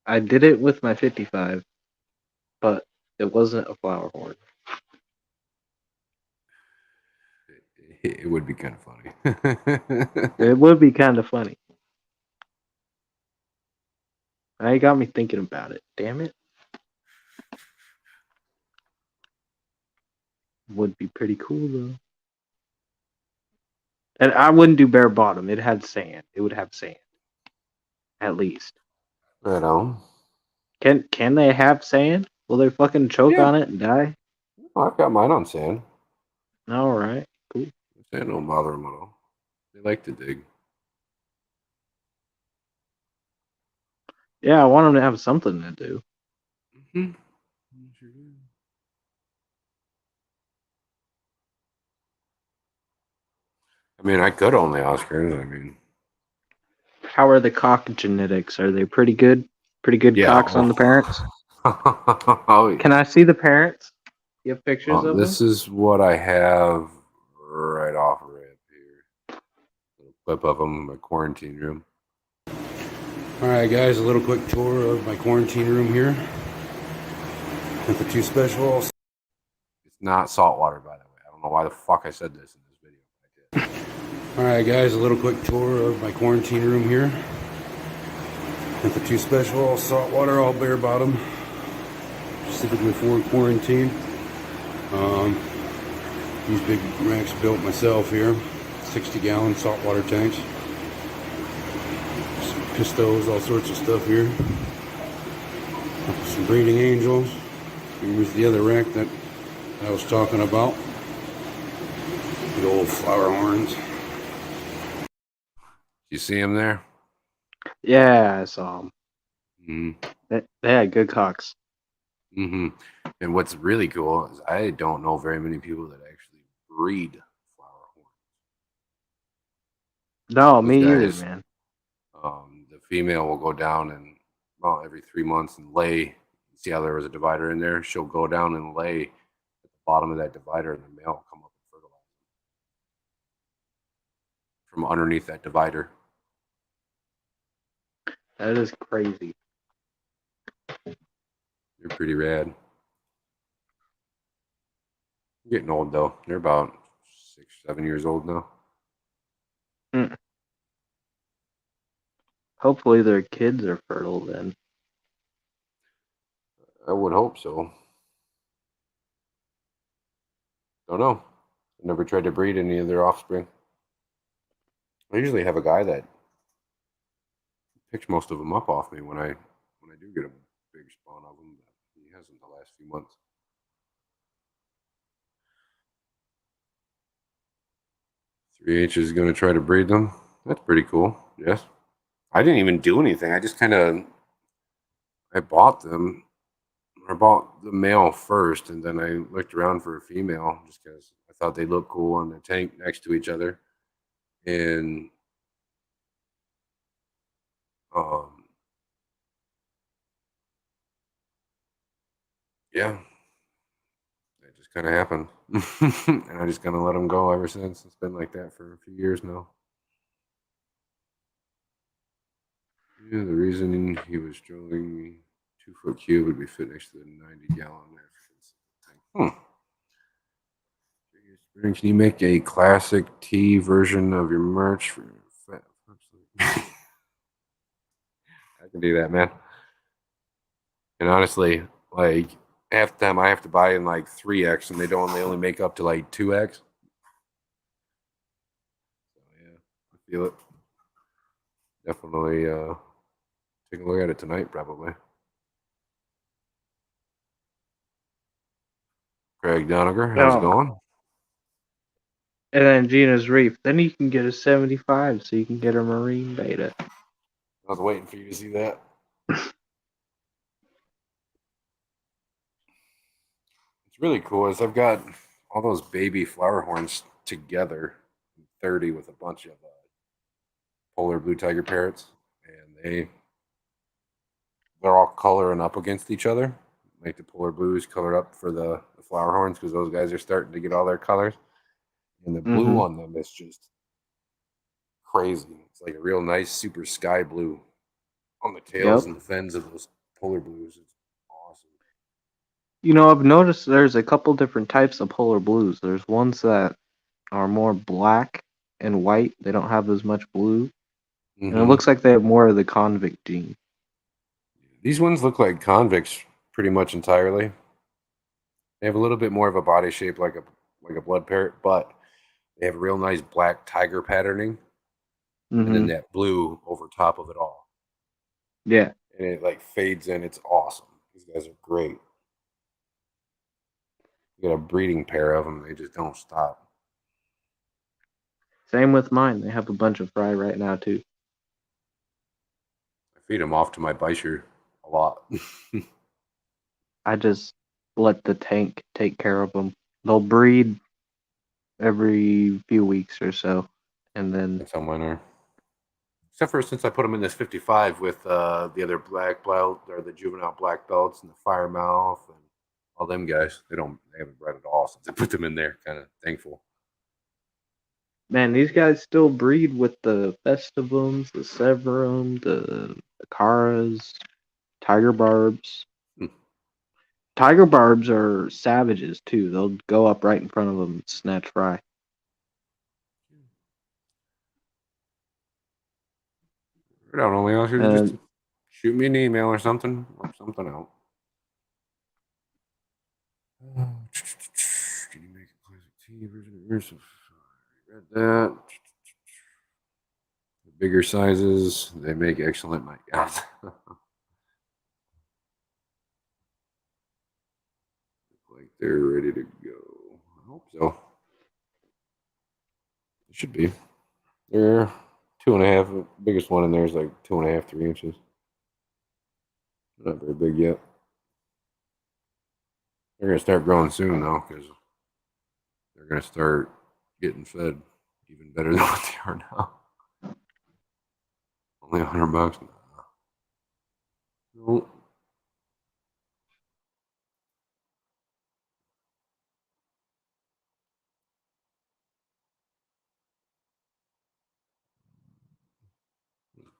I did it with my 55, but it wasn't a flower horn. It would be kind of funny. It would be kind of funny. Now you got me thinking about it. Damn it. Would be pretty cool though. And I wouldn't do bare bottom. It had sand. It would have sand. At least. Right on. Can they have sand? Will they fucking choke Yeah, on it and die? I've got mine on sand. Alright, cool. Sand don't bother them at all. They like to dig. Yeah, I want them to have something to do. Mm-hmm. I mean, I could only Oscars. I mean, How are the cock genetics? Are they pretty good? Pretty good yeah. cocks on the parents? Oh, Can yeah. I see the parents? You have pictures of them? This is what I have right off right here. Little clip of them in my quarantine room. All right, guys, a little quick tour of my quarantine room here with the two specials. It's not salt water, by the way. I don't know why the fuck I said this in this video. I did. All right, guys, a little quick tour of my quarantine room here with the two special salt water, all bare bottom, specifically for quarantine. These big racks built myself here, 60-gallon saltwater tanks, some pistos, all sorts of stuff here. Some breeding angels. Here's the other rack that I was talking about. The old flower horns. You see them there? Yeah, I saw them. Mm-hmm. They had good cocks. Mm-hmm. And what's really cool is I don't know very many people that actually breed flower horns. No, Those me either, guys, man. the female will go down and about every 3 months and lay. See how there was a divider in there? She'll go down and lay at the bottom of that divider, and the male will come up and fertilize from underneath that divider. That is crazy. They're pretty rad. Getting old though. They're about 6, 7 years old now. Mm. Hopefully their kids are fertile then. I would hope so. Don't know. I never tried to breed any of their offspring. I usually have a guy that picks most of them up off me when I do get a big spawn of them, but he hasn't the last few months. 3H is going to try to breed them. That's pretty cool. Yes. I didn't even do anything. I just I bought them. I bought the male first, and then I looked around for a female just because I thought they looked cool on the tank next to each other. And um, yeah, it just kind of happened. And I just kind of let them go ever since. It's been like that for a few years now. Yeah, the reason he was strolling me 2-foot cube would be fit next to the 90-gallon African tank. Can you make a classic T version of your merch for fat? I can do that, man. And honestly, like half the time I have to buy in like 3X, and they only make up to like 2X. So yeah, I feel it. Definitely take a look at it tonight, probably. Craig Doniger, how's it Oh. going? And then Gina's Reef. Then you can get a 75 so you can get a marine beta. I was waiting for you to see that. It's really cool is I've got all those baby flower horns together, 30 with a bunch of polar blue tiger parrots. and they're all coloring up against each other. Like the polar blues color up for the flower horns because those guys are starting to get all their colors. And the blue Mm-hmm. on them is just crazy. It's like a real nice super sky blue on the tails Yep. and the fins of those polar blues. It's awesome. I've noticed there's a couple different types of polar blues. There's ones that are more black and white. They don't have as much blue. And it Hmm. looks like they have more of the convict gene. These ones look like convicts pretty much entirely. They have a little bit more of a body shape like a blood parrot, but they have a real nice black tiger patterning, and then Mm-hmm. that blue over top of it all, Yeah. and it like fades in. It's awesome. These guys are great. You got a breeding pair of them. They just don't stop. Same with mine. They have a bunch of fry right now too. I feed them off to my Beischer a lot. I just let the tank take care of them. They'll breed every few weeks or so, and then That's how mine are. Except for since I put them in this 55 with the other black belt or the juvenile black belts and the fire mouth and all them guys. They haven't bred at all since I put them in there. Kind of thankful. man, these guys still breed with the Festivums, the Severum, the Caras, Tiger Barbs. Hmm. Tiger Barbs are savages too. They'll go up right in front of them and snatch fry. Right on, only else you just And shoot me an email or something. Work something out. Can you make a classic tea version? Read that. The bigger sizes, they make excellent mic. Like they're ready to go. I hope so. It should be. They're 2.5. The biggest one in there is like 2.5, 3 inches. Not very big yet. They're gonna start growing soon though, because they're gonna start getting fed even better than what they are now. Only $100. No.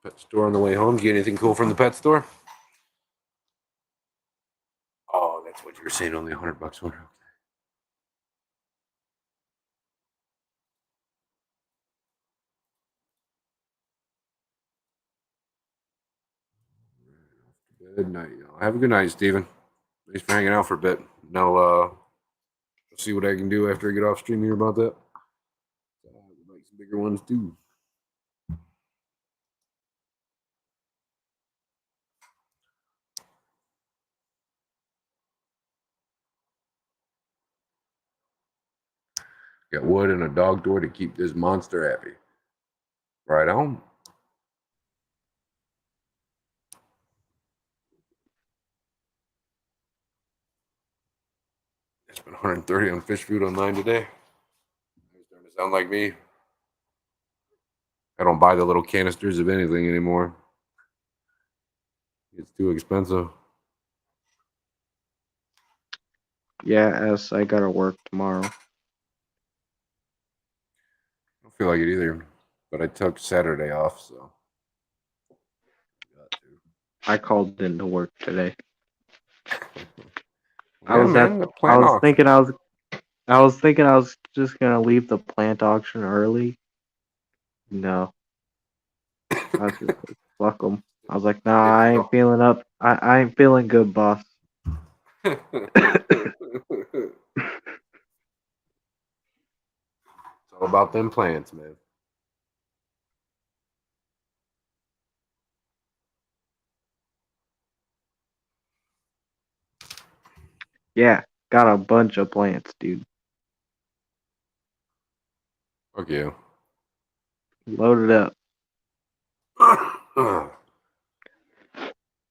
Pet store on the way home. Get anything cool from the pet store? Oh, that's what you were saying. Only $100 for. Good night, y'all. Have a good night, Steven. Thanks for hanging out for a bit. Now, see what I can do after I get off stream here about that. Make some bigger ones too. Got wood and a dog door to keep this monster happy. Right on. I spent 130 on fish food online today. It's starting to sound like me. I don't buy the little canisters of anything anymore. It's too expensive. yeah, as I gotta work tomorrow. I don't feel like it either, but I took Saturday off, so got I called into work today. to. I Yeah, was at man, the I plant was auction. thinking I was just gonna leave the plant auction early. No, I was just like, fuck them. I was like, nah, Stay I ain't put. feeling up. I ain't feeling good, boss. It's all about them plants, man. Yeah, got a bunch of plants, dude. Fuck you. Loaded up. I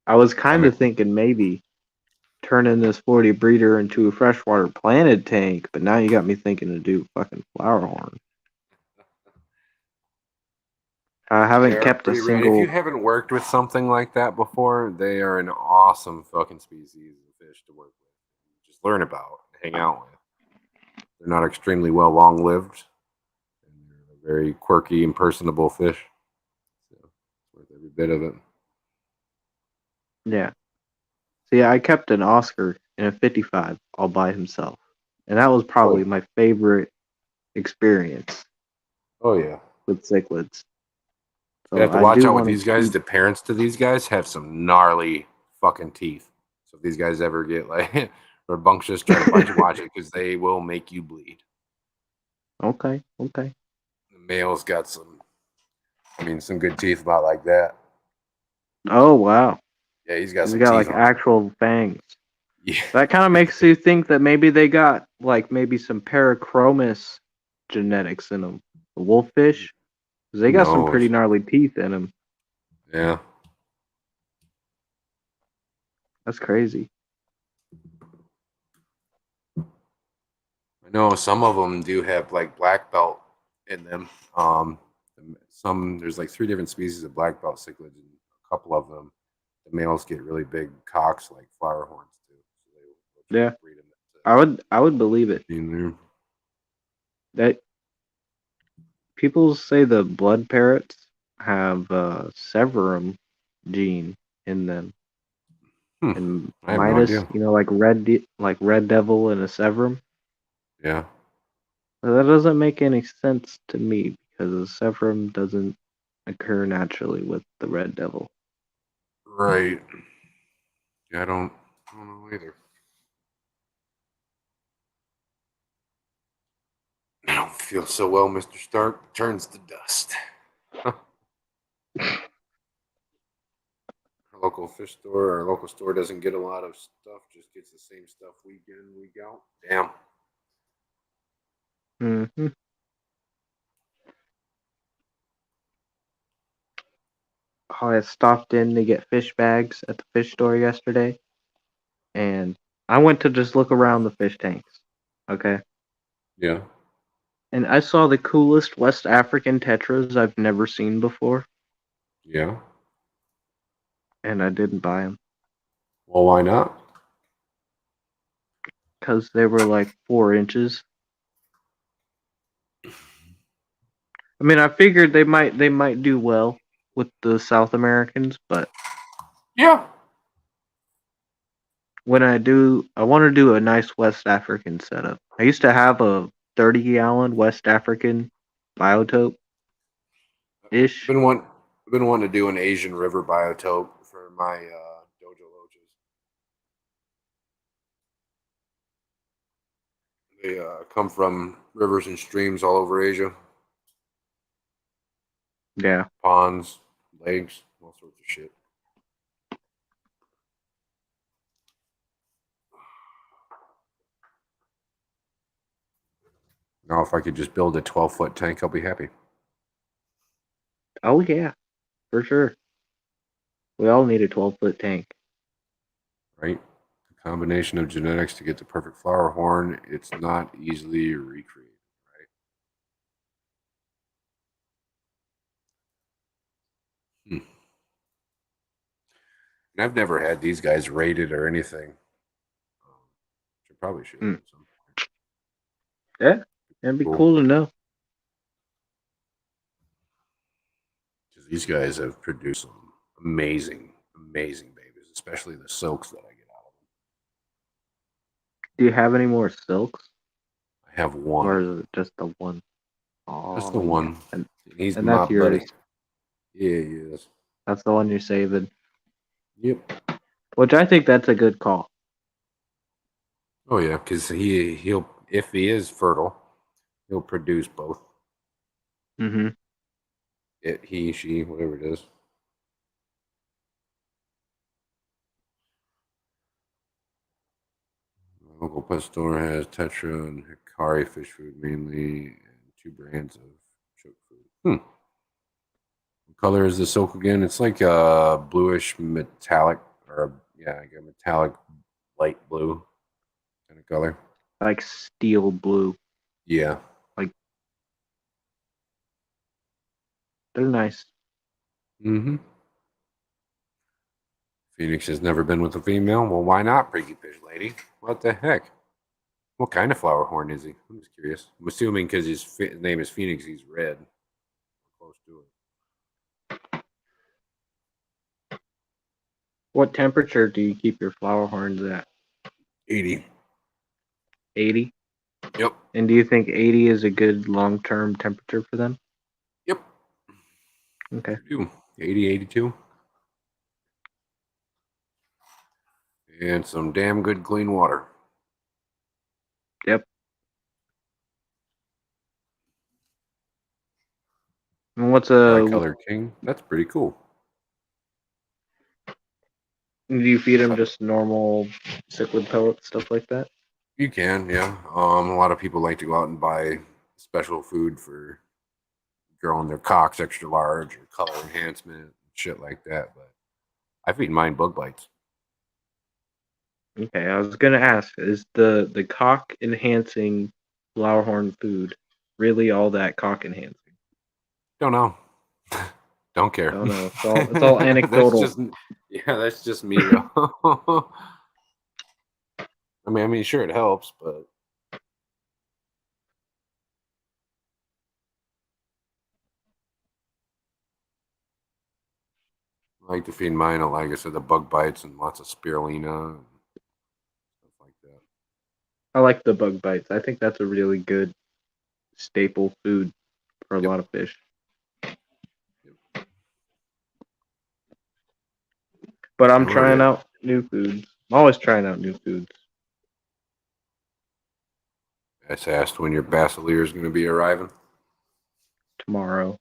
I was kind mean, of thinking maybe turning this 40 breeder into a freshwater planted tank, but now you got me thinking to do fucking flower horn. I They haven't are kept a pretty rad. If you single. haven't worked with something like that before, they are an awesome fucking species of fish to work with. Just learn about, hang out with. They're not extremely well long lived, and they're a very quirky and personable fish. So it's worth every bit of it. Yeah. See, I kept an Oscar in a 55 all by himself, and that was Oh probably yeah. my favorite experience Oh yeah. with cichlids. You So have to I watch do out with want these to guys. keep. The parents to these guys have some gnarly fucking teeth. So if these guys ever get like rambunctious, try to bite you, watch it because they will make you bleed. Okay, okay. The male's got some, I mean, some good teeth about like that. Oh wow, Yeah, he's got he's some got teeth like on him. actual fangs. Yeah. That kind of makes you think that maybe they got like maybe some parachromis genetics in them. The wolffish, 'cause they Who got some pretty knows? gnarly teeth in them. Yeah. That's crazy. I know some of them do have like black belt in them. Um, some there's like three different species of black belt cichlids, and a couple of them, the males get really big cocks like flower horns too. So they'll try to Yeah, breed them I would believe it. in there. That people say the blood parrots have severum gene in them, Hmm. and I have no Midas, idea. like like Red Devil and a severum. Yeah. That doesn't make any sense to me because the severum doesn't occur naturally with the Red Devil. Right. Yeah, I don't know either. I don't feel so well, Mr. Stark. Turns to dust. Our local fish store, our local store doesn't get a lot of stuff, just gets the same stuff week in, week out. Damn. Hmm. I stopped in to get fish bags at the fish store yesterday, and I went to just look around the fish tanks. Okay. Yeah. And I saw the coolest West African tetras I've never seen before, Yeah. and I didn't buy them Well, why not? because they were like 4 inches. I mean, I figured they might do well with the South Americans, but Yeah. when I want to do a nice West African setup. I used to have a 30-gallon West African biotope I've ish. been want I've been wanting to do an Asian river biotope for my dojo loaches. They come from rivers and streams all over Asia, Yeah. ponds, lakes, all sorts of shit. Now, if I could just build a 12-foot tank, I'll be happy, Oh yeah, for sure. We all need a 12-foot tank. right? The combination of genetics to get the perfect flower horn, it's not easily recreated, right? Hmm. And I've never had these guys rated or anything. I probably should Hmm. at some point. Yeah, it'd be Cool. cool to know. Because these guys have produced some amazing, amazing babies, especially the silks that I get out of them. Do you have any more silks, I have or one. is it just the one? That's the Oh yeah, one. and He's and my that's buddy. yours. Yeah, he is. That's the one you're saving. Yep. Which I think that's a good call. Oh yeah, because he'll if he is fertile, he'll produce both. Mm-hmm. It, he, she, whatever it is. My local pet store has Tetra and Hikari fish food mainly, and two brands of choke food. What color is the silk again? It's like a bluish metallic, or yeah, like a metallic light blue kind of color. Like steel blue. Yeah. Like they're nice. Mm-hmm. Phoenix has never been with a female. Well, why not, Freaky Fish Lady? What the heck? What kind of flower horn is he? I'm just curious. I'm assuming because his name is Phoenix, he's red. Close to it. What temperature do you keep your flower horns at? 80. 80? Yep. And do you think 80 is a good long-term temperature for them? Yep. Okay. 80, 82. And some damn good clean water. Yep. And what's a Tri-colored king. That's pretty cool. do you feed them just normal cichlid pellets, stuff like that? You can, yeah. A lot of people like to go out and buy special food for growing their cocks extra large or color enhancement, shit like that. But I feed mine bug bites. Okay, I was gonna ask, is the cock enhancing flower horn food really all that cock enhancing? Don't know. Don't care. Don't know. It's all That's anecdotal. just that's just me though. I mean, sure it helps, but I like to feed mine, like I said, the bug bites and lots of spirulina and stuff like that. I like the bug bites. I think that's a really good staple food for a Yep. lot of fish. Yep. But I'm All trying right. out new foods. I'm always trying out new foods. That's asked when your Basileer is going to be arriving. Tomorrow.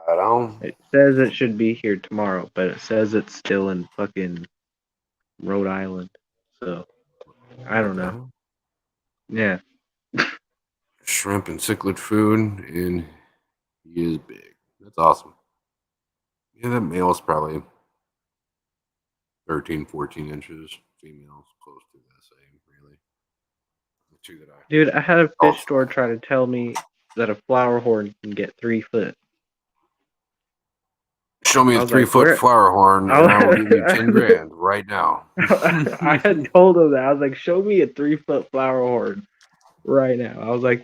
Right on. It says it should be here tomorrow, but it says it's still in fucking Rhode Island. So I What don't the know. hell? Yeah. Shrimp and cichlid food, and he is big. That's awesome. Yeah, that male is probably 13, 14 inches. Female's close to the same, really. The two that I Dude, I had a fish also store try to tell me that a flower horn can get 3 foot. show me I a was 3 foot where? flower horn, I, and I will give you 10 grand right now. I had told him that. I was like, show me a 3 foot flower horn right now. I was like,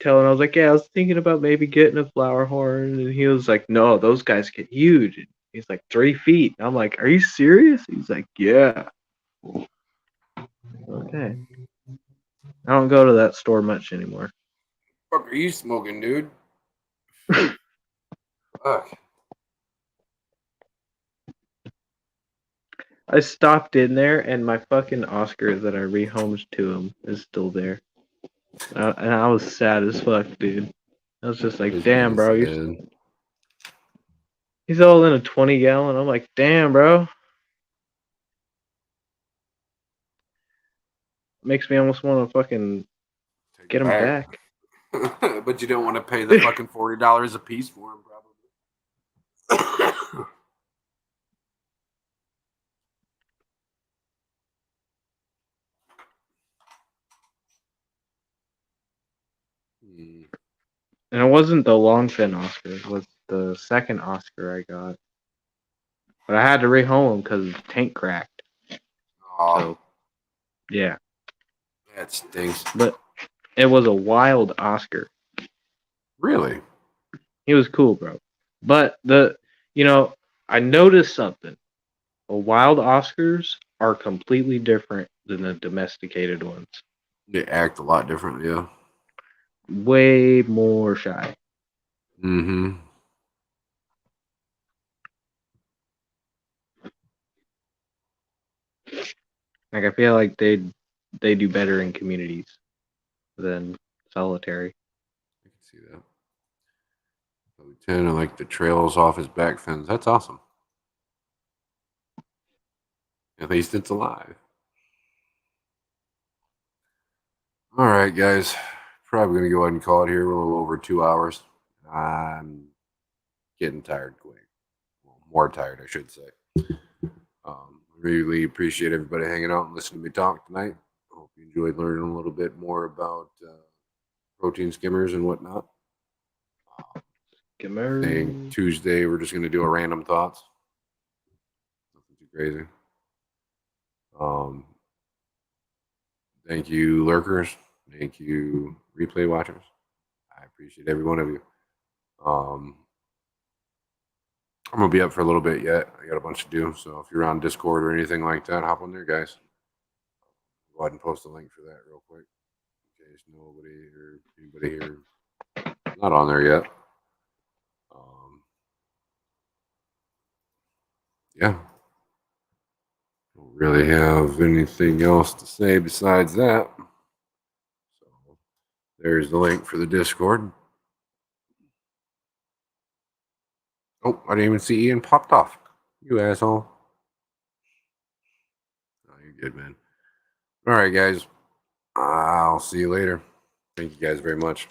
yeah, I was thinking about maybe getting a flower horn. And he was like, no, those guys get huge. And he's like, 3 feet. I'm like, are you serious? He's like, yeah. Okay. I don't go to that store much anymore. Fuck are you smoking, dude? Fuck. I stopped in there and my fucking Oscar that I rehomed to him is still there. And I was sad as fuck, dude. I was just That like, is damn, really bro. sad. He's all in a 20 gallon. I'm like, damn, bro. Makes me almost want to fucking Take get it him back. back. But you don't want to pay the fucking $40 a piece for him, probably. Hmm. And it wasn't the longfin Oscar. It was the second Oscar I got. But I had to rehome him because the tank cracked. Aw, So, yeah. that stinks. But it was a wild Oscar. Really? He was cool, bro. But you know, I noticed something. The wild Oscars are completely different than the domesticated ones. They act a lot differently, yeah. Way more shy. Mm-hmm. Like I feel like they do better in communities than solitary. I can see that. Probably 10, I like the trails off his back fins. That's awesome. At least it's alive. All right, guys. Probably going to go ahead and call it here. We're a little over 2 hours. I'm getting tired quick. Well, more tired, I should say. Really appreciate everybody hanging out and listening to me talk tonight. Hope you enjoyed learning a little bit more about protein skimmers and whatnot. Saying Tuesday, we're just going to do a random thoughts. Nothing too crazy. Thank you, lurkers. Thank you, replay watchers. I appreciate every one of you. I'm going to be up for a little bit yet. I got a bunch to do. So if you're on Discord or anything like that, hop on there, guys. Go ahead and post a link for that real quick. In case nobody or anybody here is not on there yet. Yeah. Don't really have anything else to say besides that. So there's the link for the Discord. Oh, I didn't even see Ian popped off. You asshole. Oh, you're good, man. All right, guys. I'll see you later. Thank you guys very much.